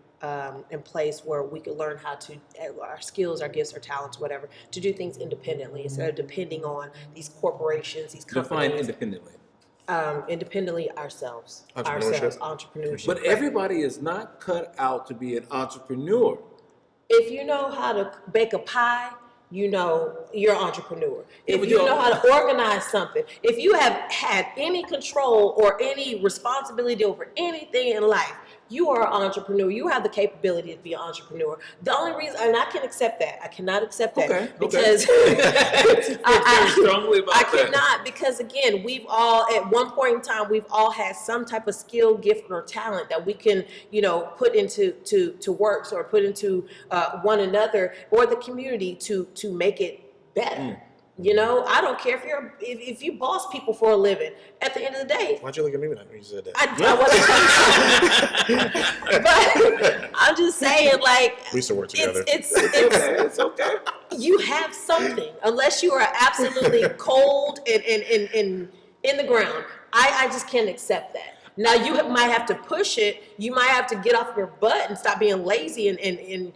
place where we could learn how to, our skills, our gifts, our talents, whatever, to do things independently instead of depending on these corporations, these companies. Define independently. Independently ourselves, entrepreneurship. But everybody is not cut out to be an entrepreneur. If you know how to bake a pie, you know you're an entrepreneur. If but you know how to organize something, if you have had any control or any responsibility over anything in life, you are an entrepreneur. You have the capability to be an entrepreneur. The only reason, and I can accept that. I cannot accept that because I cannot, because again, we've all at one point in time we've all had some type of skill, gift, or talent that we can, put into to works or put into one another or the community to make it better. I don't care if you boss people for a living. At the end of the day, Why'd you look at me when you said that? But I'm just saying, like, We used to work together. It's okay. You have something, unless you are absolutely cold and in the ground. I just can't accept that. Now you might have to push it. You might have to get off your butt and stop being lazy and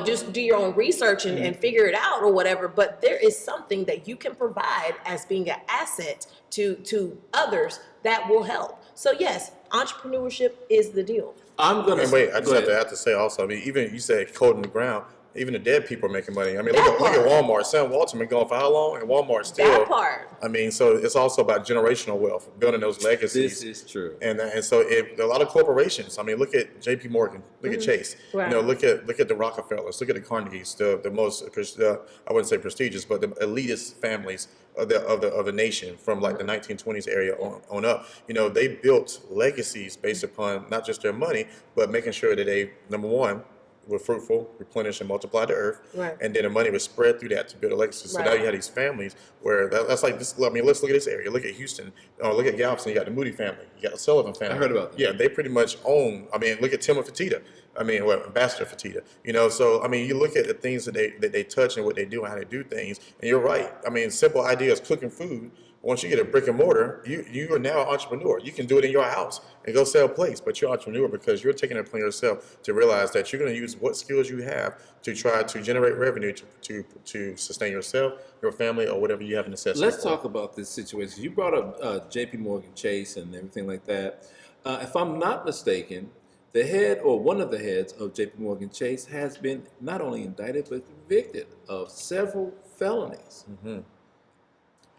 just do your own research and figure it out or whatever. But there is something that you can provide as being an asset to others that will help. So yes, entrepreneurship is the deal. I just have to say also, even you said cold in the ground, even the dead people are making money. Look at Walmart. Sam Walton been going for how long? And Walmart still. That part. So it's also about generational wealth, building those legacies. This is true. And so a lot of corporations. Look at J.P. Morgan. Look at Chase. Right. Look at the Rockefellers. Look at the Carnegies. The most I wouldn't say prestigious, but the elitist families of the nation from like the 1920s area on up. They built legacies based upon not just their money, but making sure that they, number one, were fruitful, replenish and multiply the earth, right. And then the money was spread through that to build a legacy. So now you have these families where that's like this. Let's look at this area. Look at Houston. Look at Galveston. You got the Moody family. You got the Sullivan family. I heard about that. Yeah, they pretty much own. Look at Tim and Fertitta. Ambassador Fertitta. So you look at the things that they touch and what they do and how they do things. And you're right. Simple ideas, cooking food. Once you get a brick and mortar, you are now an entrepreneur. You can do it in your house and go sell plates, but you're an entrepreneur because you're taking it upon yourself to realize that you're going to use what skills you have to try to generate revenue to sustain yourself, your family, or whatever you have necessity. Let's talk about this situation. You brought up J.P. Morgan Chase and everything like that. If I'm not mistaken, the head or one of the heads of J.P. Morgan Chase has been not only indicted but convicted of several felonies. Mm-hmm.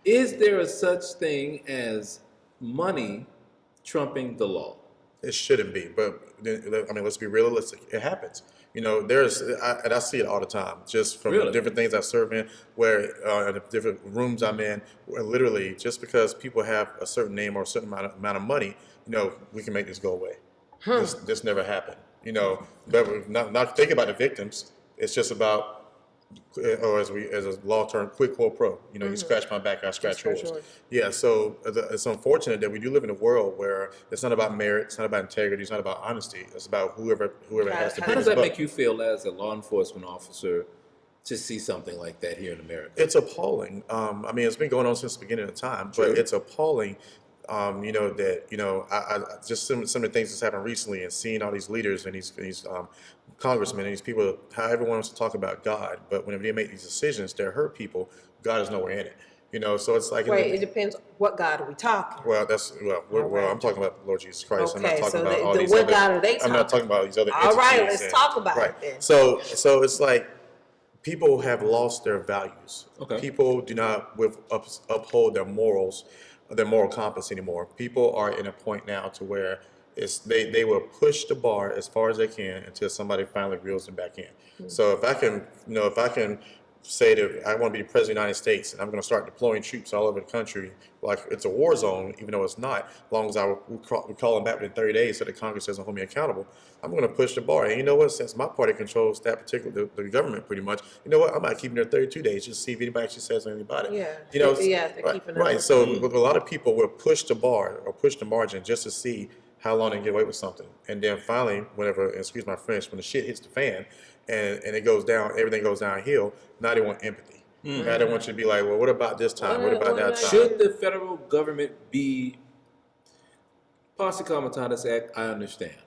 Is there a such thing as money trumping the law? It shouldn't be, but let's be realistic. It happens. And I see it all the time, just from the different things I serve in, where the different rooms I'm in, where literally just because people have a certain name or a certain amount of money, we can make this go away. This never happened. But not think about the victims. It's just about, or as a law term, quid pro quo. You scratch my back, I scratch yours. Yeah, so it's unfortunate that we do live in a world where it's not about merit, it's not about integrity, it's not about honesty. It's about whoever has to. How does that make you feel as a law enforcement officer to see something like that here in America? It's appalling. It's been going on since the beginning of time, but it's appalling. I just some of the things that's happened recently, and seeing all these leaders and these congressmen and these people, how everyone wants to talk about God, but whenever they make these decisions that hurt people, God is nowhere in it. So it's like. Right. It depends. What God are we talking? Well, I'm talking about the Lord Jesus Christ. Okay, I'm not talking about all these what other. God are they talking? I'm not talking about these other. All right, entities let's talk about it then. So it's like people have lost their values. Okay. People do not uphold their morals, their moral compass anymore. People are in a point now to where they will push the bar as far as they can until somebody finally reels them back in. So if I can say that I want to be the president of the United States and I'm going to start deploying troops all over the country like it's a war zone, even though it's not, as long as we call them back within 30 days so that Congress doesn't hold me accountable, I'm going to push the bar. And you know what? Since my party controls that particular, the government pretty much, you know what? I might keep them there 32 days just to see if anybody actually says anything about it. Yeah. You know, Yeah, they're right, keeping it right. up. So with a lot of people will push the bar or push the margin just to see how long they can get away with something. And then finally, whenever, excuse my French, when the shit hits the fan and it goes down, everything goes downhill, now they want empathy. Now they want you to be like, well, what about this time? What about that time? Should the federal government be posse comitatus act? I understand.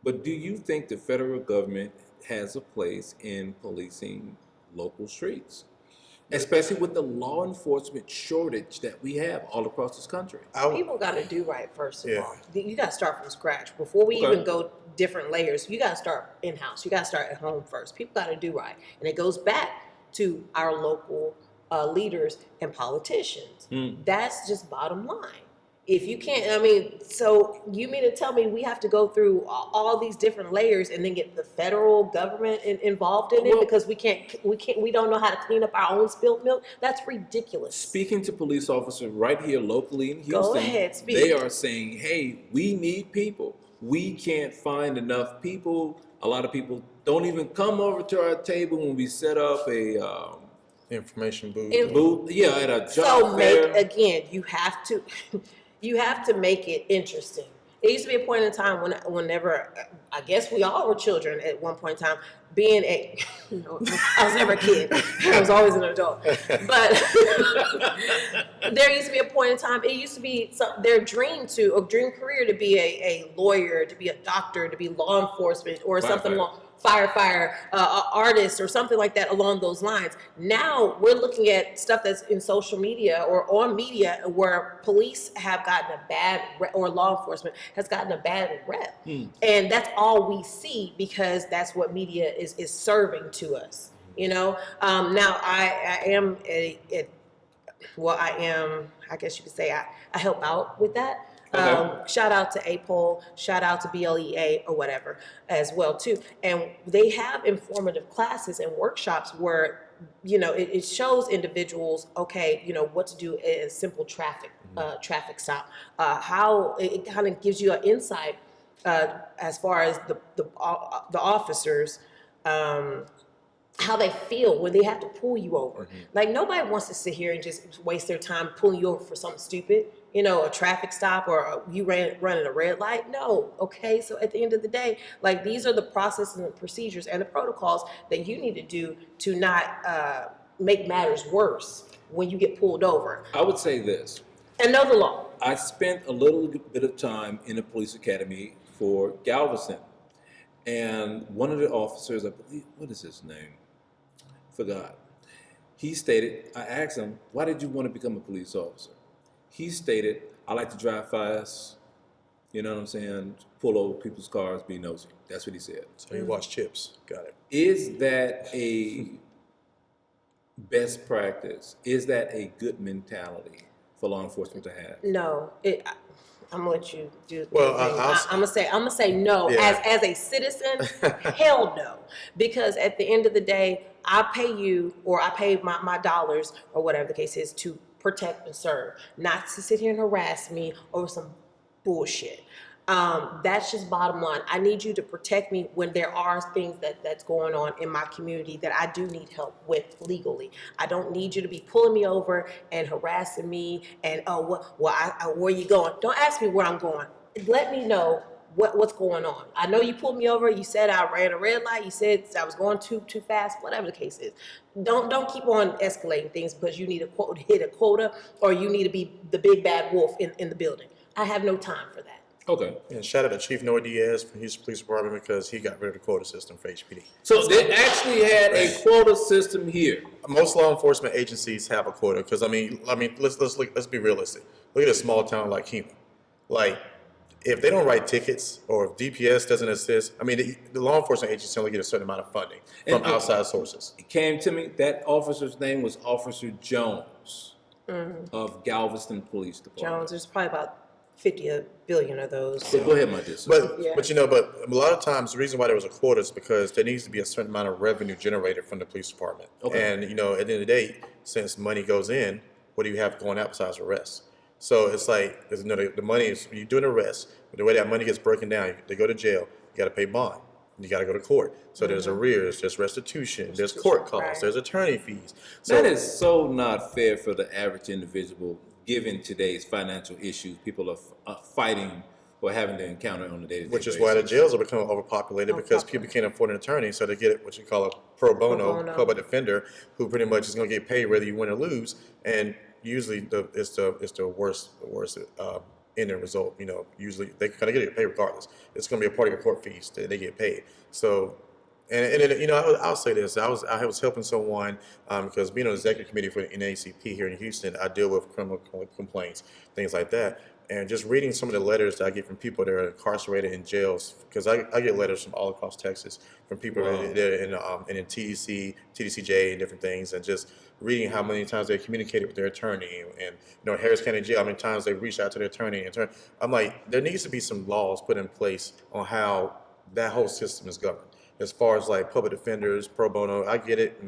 But do you think the federal government has a place in policing local streets? Especially with the law enforcement shortage that we have all across this country. People got to do right first of Yeah. all. You got to start from scratch before we even go different layers. You got to start in house. You got to start at home first. People got to do right, and it goes back to our local leaders and politicians. That's just bottom line. If you can't, I mean, so you mean to tell me we have to go through all these different layers and then get the federal government involved in it because we don't know how to clean up our own spilled milk? That's ridiculous. Speaking to police officers right here locally in Houston, Go ahead, speak. They are saying, hey, we need people. We can't find enough people. A lot of people don't even come over to our table when we set up a Information booth. at a job So fair. again, you have to make it interesting. It used to be a point in time whenever I guess we all were children at one point in time. Being I was never a kid. I was always an adult. But there used to be a point in time. It used to be their dream career to be a lawyer, to be a doctor, to be law enforcement, or something along. Firefighter, artist, or something like that along those lines. Now we're looking at stuff that's in social media or on media where police have gotten a bad or law enforcement has gotten a bad rep, and that's all we see because that's what media is serving to us. You know, now I am I guess you could say I help out with that. Shout out to APOL, shout out to BLEA or whatever as well too. And they have informative classes and workshops where, it shows individuals, what to do in a simple traffic stop. How it kind of gives you an insight as far as the officers, how they feel when they have to pull you over. Like nobody wants to sit here and just waste their time pulling you over for something stupid, a traffic stop or you running a red light. No, okay. So at the end of the day, like these are the processes and procedures and the protocols that you need to do to not make matters worse when you get pulled over. I would say this. And know the law. I spent a little bit of time in the police academy for Galveston. And one of the officers, I believe, what is his name? Forgot. He stated, I asked him, why did you want to become a police officer? He stated, I like to drive fast, you know what I'm saying, pull over people's cars, be nosy. That's what he said. So you watch Chips. Got it. Is that a best practice? Is that a good mentality for law enforcement to have? No, I'm gonna let you do. Well, I'm gonna say no. Yeah. As a citizen, hell no. Because at the end of the day, I pay you or I pay my dollars or whatever the case is to protect and serve, not to sit here and harass me over some bullshit. That's just bottom line. I need you to protect me when there are things that's going on in my community that I do need help with legally. I don't need you to be pulling me over and harassing me and where you going? Don't ask me where I'm going. Let me know what's going on. I know you pulled me over. You said I ran a red light. You said I was going too fast. Whatever the case is, don't keep on escalating things because you need to hit a quota or you need to be the big bad wolf in the building. I have no time for that. Okay. And shout out to Chief Noah Diaz from Houston Police Department because he got rid of the quota system for HPD. So they actually had a quota system here. Most law enforcement agencies have a quota because I mean, let's be realistic. Look at a small town like Kima. Like, if they don't write tickets or if DPS doesn't assist, I mean, the law enforcement agencies only get a certain amount of funding from outside sources. It came to me, that officer's name was Officer Jones of Galveston Police Department. Jones, there's probably about 50 billion of those. So go ahead, my dear sir. But but a lot of times the reason why there was a quota is because there needs to be a certain amount of revenue generated from the police department. Okay. And at the end of the day, since money goes in, what do you have going out besides arrests? So it's like the money is you do an arrest, but the way that money gets broken down, they go to jail, you got to pay bond, you got to go to court. So there's arrears, there's restitution, there's court costs, right. there's attorney fees. So That is so not fair for the average individual, given today's financial issues people are fighting or having to encounter on a day-to-day which is basis. why the jails are becoming overpopulated because people can't afford an attorney, so they get what you call a pro bono public defender, who pretty much is going to get paid whether you win or lose. And usually it's the worst ending result. Usually they kind of get paid regardless. It's going to be a part of your court fees that they get paid. So. And I'll say this: I was helping someone because being on the executive committee for the NAACP here in Houston, I deal with criminal complaints, things like that. And just reading some of the letters that I get from people that are incarcerated in jails, because I get letters from all across Texas from people that are in TDC, TDCJ, and different things, and just reading how many times they communicated with their attorney, and Harris County Jail, how many times they reached out to their attorney. I'm like, there needs to be some laws put in place on how that whole system is governed. As far as like public defenders, pro bono, I get it.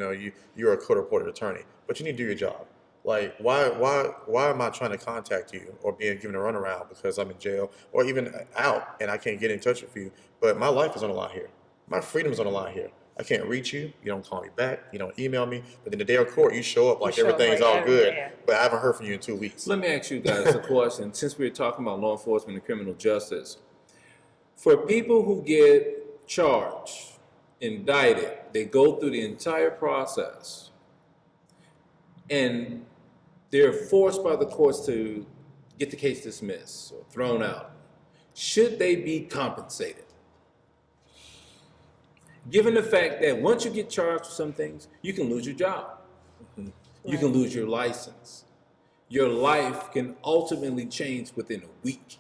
You're a court-appointed attorney, but you need to do your job. Like, why am I trying to contact you or being given a runaround because I'm in jail or even out and I can't get in touch with you? But my life is on the line here. My freedom is on the line here. I can't reach you. You don't call me back. You don't email me. But in the day of court, you show up like everything's all good. But I haven't heard from you in 2 weeks. Let me ask you guys a question. Since we're talking about law enforcement and criminal justice, for people who get charged, indicted, they go through the entire process, and they're forced by the courts to get the case dismissed or thrown out. Should they be compensated? Given the fact that once you get charged with some things, you can lose your job. You can lose your license. Your life can ultimately change within a week.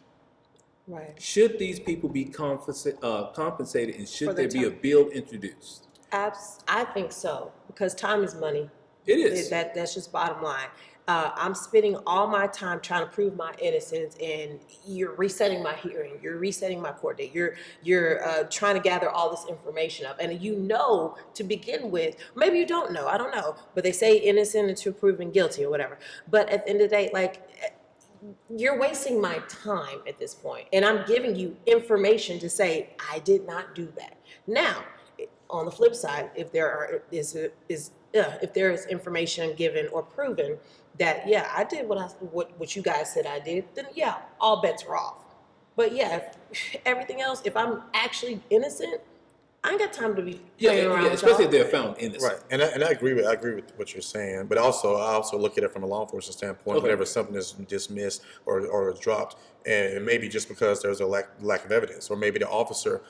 Right. Should these people be compensated, and should there be a bill introduced? I think so, because time is money. It is. That's just bottom line. I'm spending all my time trying to prove my innocence, and you're resetting my hearing. You're resetting my court date. You're trying to gather all this information up, and to begin with, maybe you don't know. I don't know, but they say innocent until proven guilty or whatever. But at the end of the day, you're wasting my time at this point, and I'm giving you information to say I did not do that. Now, on the flip side, if there is information given or proven that I did what you guys said I did, then all bets are off. But if everything else, if I'm actually innocent, I ain't got time to be playing around with especially if y'all. they're found innocent. Right, and I agree with what you're saying, but I also look at it from a law enforcement standpoint. Okay. Whenever something is dismissed or is dropped, and maybe just because there's a lack of evidence, or maybe the officer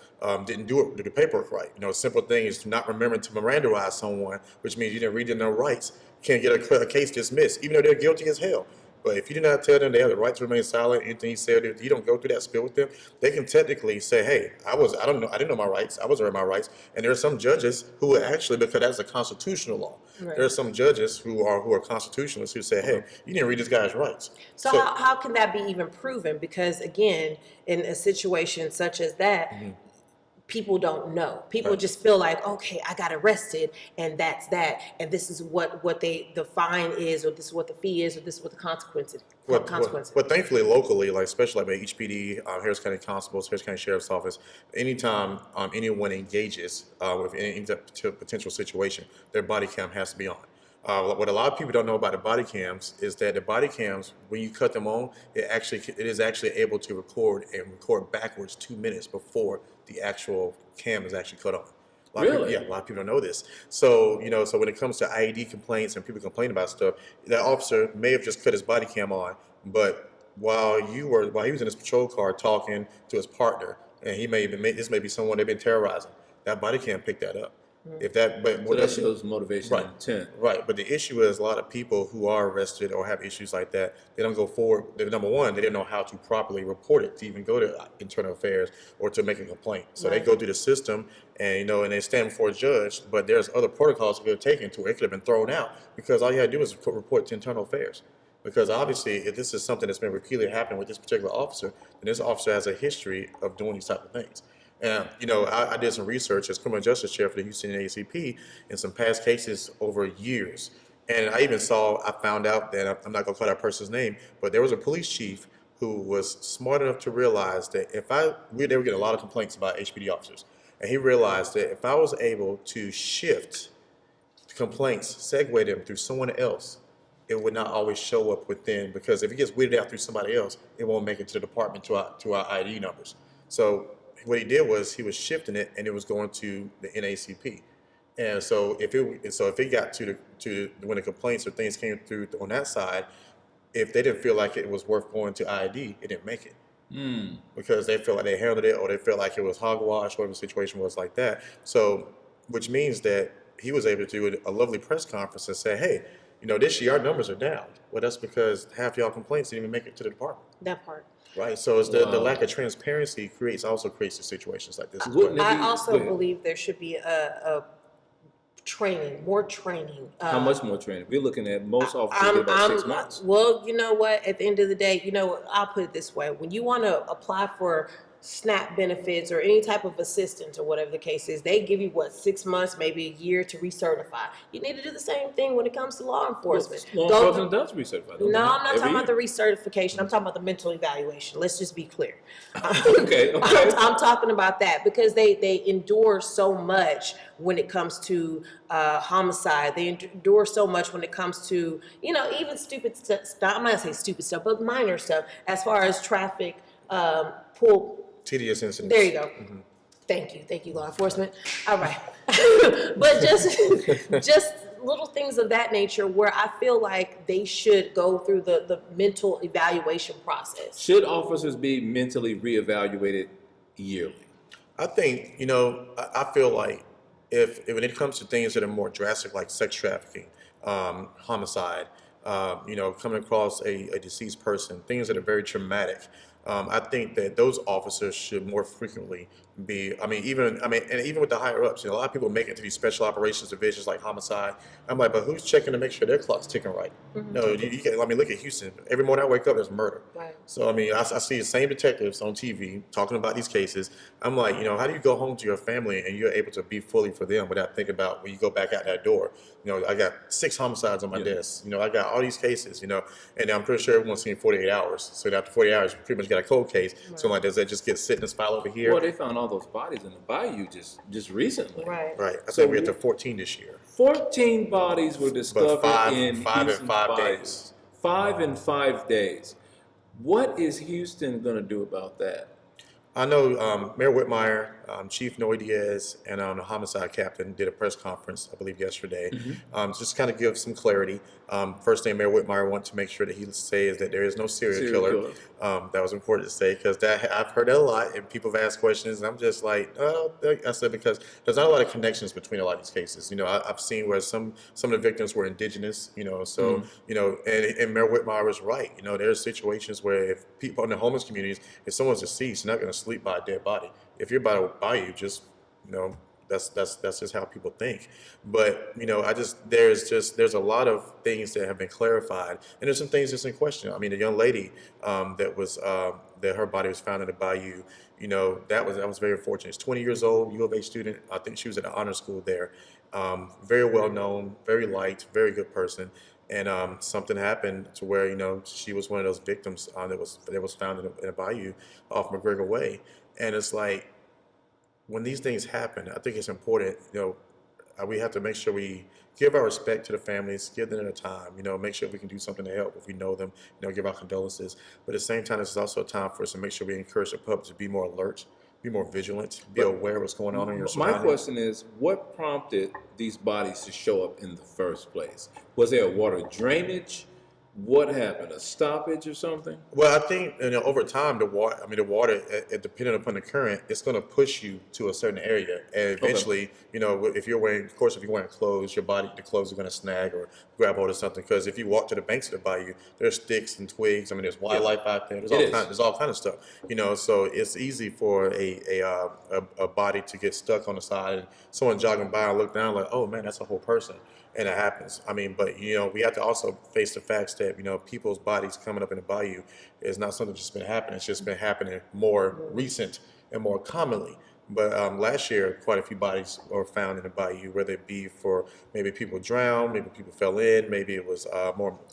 didn't do the paperwork right. A simple thing is not remembering to Mirandaize someone, which means you didn't read their rights. Can't get a case dismissed, even though they're guilty as hell. But if you do not tell them they have the right to remain silent, anything you said, if you don't go through that spiel with them, they can technically say, "Hey, I didn't know my rights. I wasn't aware of my rights." And there are some judges who actually, because that's a constitutional law, Right. there are some judges who are constitutionalists who say, "Hey, you didn't read this guy's rights." So how can that be even proven? Because again, in a situation such as that, people don't know. People Right. just feel like, okay, I got arrested, and that's that, and this is what the fine is, or this is what the fee is, or this is what the consequences. But thankfully, locally, especially by HPD, Harris County Constables, Harris County Sheriff's Office, anytime anyone engages with any potential situation, their body cam has to be on. What a lot of people don't know about the body cams is that the body cams, when you cut them on, it is actually able to record backwards 2 minutes before the actual cam is actually cut on. A lot of people don't know this. So, so when it comes to IED complaints and people complain about stuff, that officer may have just cut his body cam on, but while he was in his patrol car talking to his partner, and this may be someone they've been terrorizing, that body cam picked that up. So that shows motivation and intent. Right, but the issue is a lot of people who are arrested or have issues like that, they don't go forward. Number one, they didn't know how to properly report it to even go to internal affairs or to make a complaint. So they go through the system and and they stand before a judge, but there's other protocols that they're taken to where it could have been thrown out because all you had to do was report to internal affairs. Because obviously, if this is something that's been repeatedly happening with this particular officer, then this officer has a history of doing these type of things. And I did some research as criminal justice chair for the Houston ACP in some past cases over years. And I found out that I'm not going to call that person's name, but there was a police chief who was smart enough to realize that they were getting a lot of complaints about HPD officers. And he realized that if I was able to shift complaints, segue them through someone else, it would not always show up within, because if it gets weeded out through somebody else, it won't make it to the department to our ID numbers. So what he did was he was shifting it, and it was going to the NACP. And so if it got to when the complaints or things came through on that side, if they didn't feel like it was worth going to ID, it didn't make it. Because they feel like they handled it, or they felt like it was hogwash, whatever the situation was like that. So, which means that he was able to do a lovely press conference and say, hey, this year our numbers are down. Well, that's because half y'all complaints didn't even make it to the department. That part. Right. So it's the lack of transparency also creates the situations like this. I also believe there should be a more training. How much more training? We're looking at most officers get about 6 months. Well, you know what? At the end of the day, I'll put it this way: when you want to apply for SNAP benefits or any type of assistance or whatever the case is, they give you 6 months, maybe a year to recertify. You need to do the same thing when it comes to law enforcement. Law enforcement does recertify. No, I'm not talking about the recertification. I'm talking about the mental evaluation. Let's just be clear. Okay. I'm talking about that because they endure so much when it comes to homicide. They endure so much when it comes to, even stupid stuff. I'm not going to say stupid stuff, but minor stuff as far as traffic, tedious incidents. There you go. Mm-hmm. Thank you, law enforcement. All right, but just little things of that nature where I feel like they should go through the mental evaluation process. Should officers be mentally reevaluated yearly? I think I feel like if when it comes to things that are more drastic, like sex trafficking, homicide, coming across a deceased person, things that are very traumatic. I think that those officers should more frequently be, even with the higher ups, a lot of people make it to these special operations divisions like homicide. I'm like, but who's checking to make sure their clock's ticking right? Mm-hmm. No, you can, look at Houston. Every morning I wake up, there's murder. Right. So, I see the same detectives on TV talking about these cases. I'm like, how do you go home to your family and you're able to be fully for them without thinking about when you go back out that door? I got 6 homicides on my desk. I got all these cases, and I'm pretty sure everyone's seen 48 hours. So after 48 hours, you pretty much got a cold case. Right. So does that just get sit in this file over here? Well, they found all those bodies in the bayou just recently. Right. Right. I think we're at 14 this year. 14 bodies were discovered in five Houston in 5 days. 5 in 5 days. What is Houston going to do about that? I know Mayor Whitmire, Chief Noe Diaz, and the homicide captain did a press conference, I believe, yesterday, just kind of give some clarity. First thing Mayor Whitmire wanted to make sure that he says that there is no serial killer. That was important to say because I've heard that a lot, and people have asked questions, and I'm just like, I said because there's not a lot of connections between a lot of these cases. I've seen where some of the victims were indigenous, and Mayor Whitmire was right. There's situations where if people in the homeless communities, if someone's deceased, they're not going to sleep by a dead body. If you're by you, just that's just how people think. But there's a lot of things that have been clarified, and there's some things that's in question. The young lady that her body was found in the bayou, that was very unfortunate. She's 20 years old, U of A student. I think she was at an honor school there. Very well known, very liked, very good person. And something happened to where she was one of those victims that was found in a bayou off McGregor Way. And it's like when these things happen, I think it's important. We have to make sure we give our respect to the families, give them their time. Make sure we can do something to help if we know them. Give our condolences. But at the same time, this is also a time for us to make sure we encourage the public to be more alert, be more vigilant, be aware of what's going on in your surroundings. My question is, what prompted these bodies to show up in the first place? Was there a water drainage? What happened? A stoppage or something? Well, I think over time the water, depending upon the current, it's going to push you to a certain area, and eventually, if you're wearing clothes, the clothes are going to snag or grab hold of something. Because if you walk to the banks of the bayou, there's sticks and twigs. There's wildlife out there. There's all kind of stuff. So it's easy for a body to get stuck on the side, and someone jogging by and look down like, oh man, that's a whole person. And it happens. But we have to also face the facts that said, people's bodies coming up in the bayou is not something that's just been happening. It's just been happening more recent and more commonly. But last year, quite a few bodies were found in the bayou, whether it be for maybe people drowned, maybe people fell in, maybe it was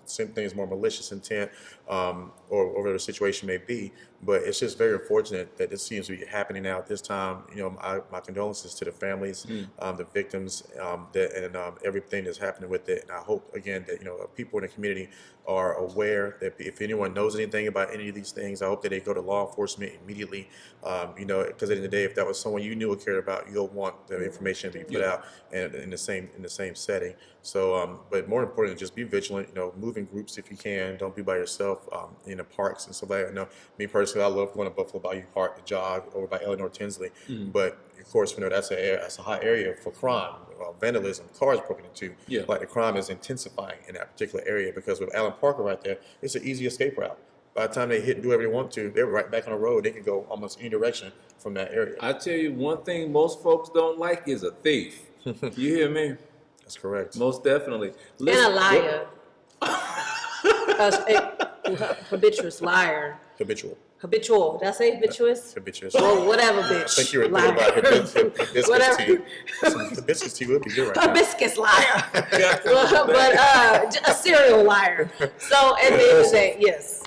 same things, more malicious intent, or whatever the situation may be. But it's just very unfortunate that this seems to be happening now at this time. My condolences to the families, the victims, and everything that's happening with it. And I hope, again, that people in the community are aware that if anyone knows anything about any of these things, I hope that they go to law enforcement immediately. Because at the end of the day, if that was someone you knew or cared about, you'll want the information to be put out in the same setting. So, but more importantly, just be vigilant. Move in groups if you can. Don't be by yourself in the parks and stuff like that. Me personally, I love going to Buffalo Bayou Park to jog over by Eleanor Tinsley. But of course, that's a hot area for crime, vandalism, cars broken into. Yeah. Like the crime is intensifying in that particular area because with Allen Parker right there, it's an easy escape route. By the time they hit and do whatever they want to, they're right back on the road. They can go almost any direction from that area. I tell you, one thing most folks don't like is a thief. You hear me? That's correct. Most definitely. And a liar. Habituous liar. Habitual. Did I say habituous? Habituous. Well, whatever, bitch. I think you were Liar. thinking about hibiscus Whatever. tea. Some hibiscus tea would be good right now. Hibiscus liar. But a serial liar. So at the end of the day, yes.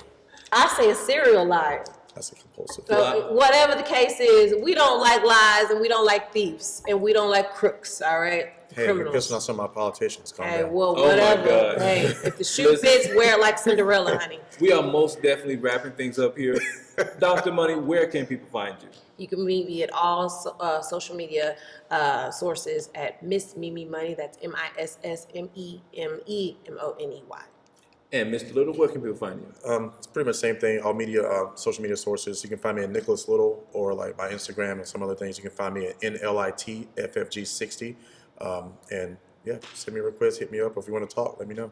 I say a serial liar. That's a compulsive. So whatever the case is, we don't like lies and we don't like thieves and we don't like crooks, all right? Hey, you're pissing on some of my politicians. Calm Hey, down. well, Oh my whatever. God. Hey, if the shoe fits, wear it like Cinderella, honey. We are most definitely wrapping things up here. Dr. Money, where can people find you? You can meet me at all social media sources at Miss Mimi Money. That's MissMeMeMoney. And Mr. Little, where can people find you? It's pretty much the same thing. All media, social media sources. You can find me at Nicholas Little or like my Instagram and some other things. You can find me at NLITFFG60. And yeah, send me a request, hit me up. If you want to talk, let me know.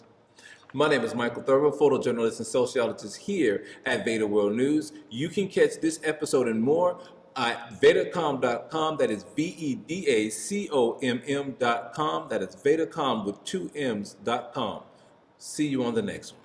My name is Michael Thurber, photojournalist and sociologist here at VEDA World News. You can catch this episode and more at VEDACOM.com. That is VEDACOMM.com. That is VEDACOM with 2 M's.com. See you on the next one.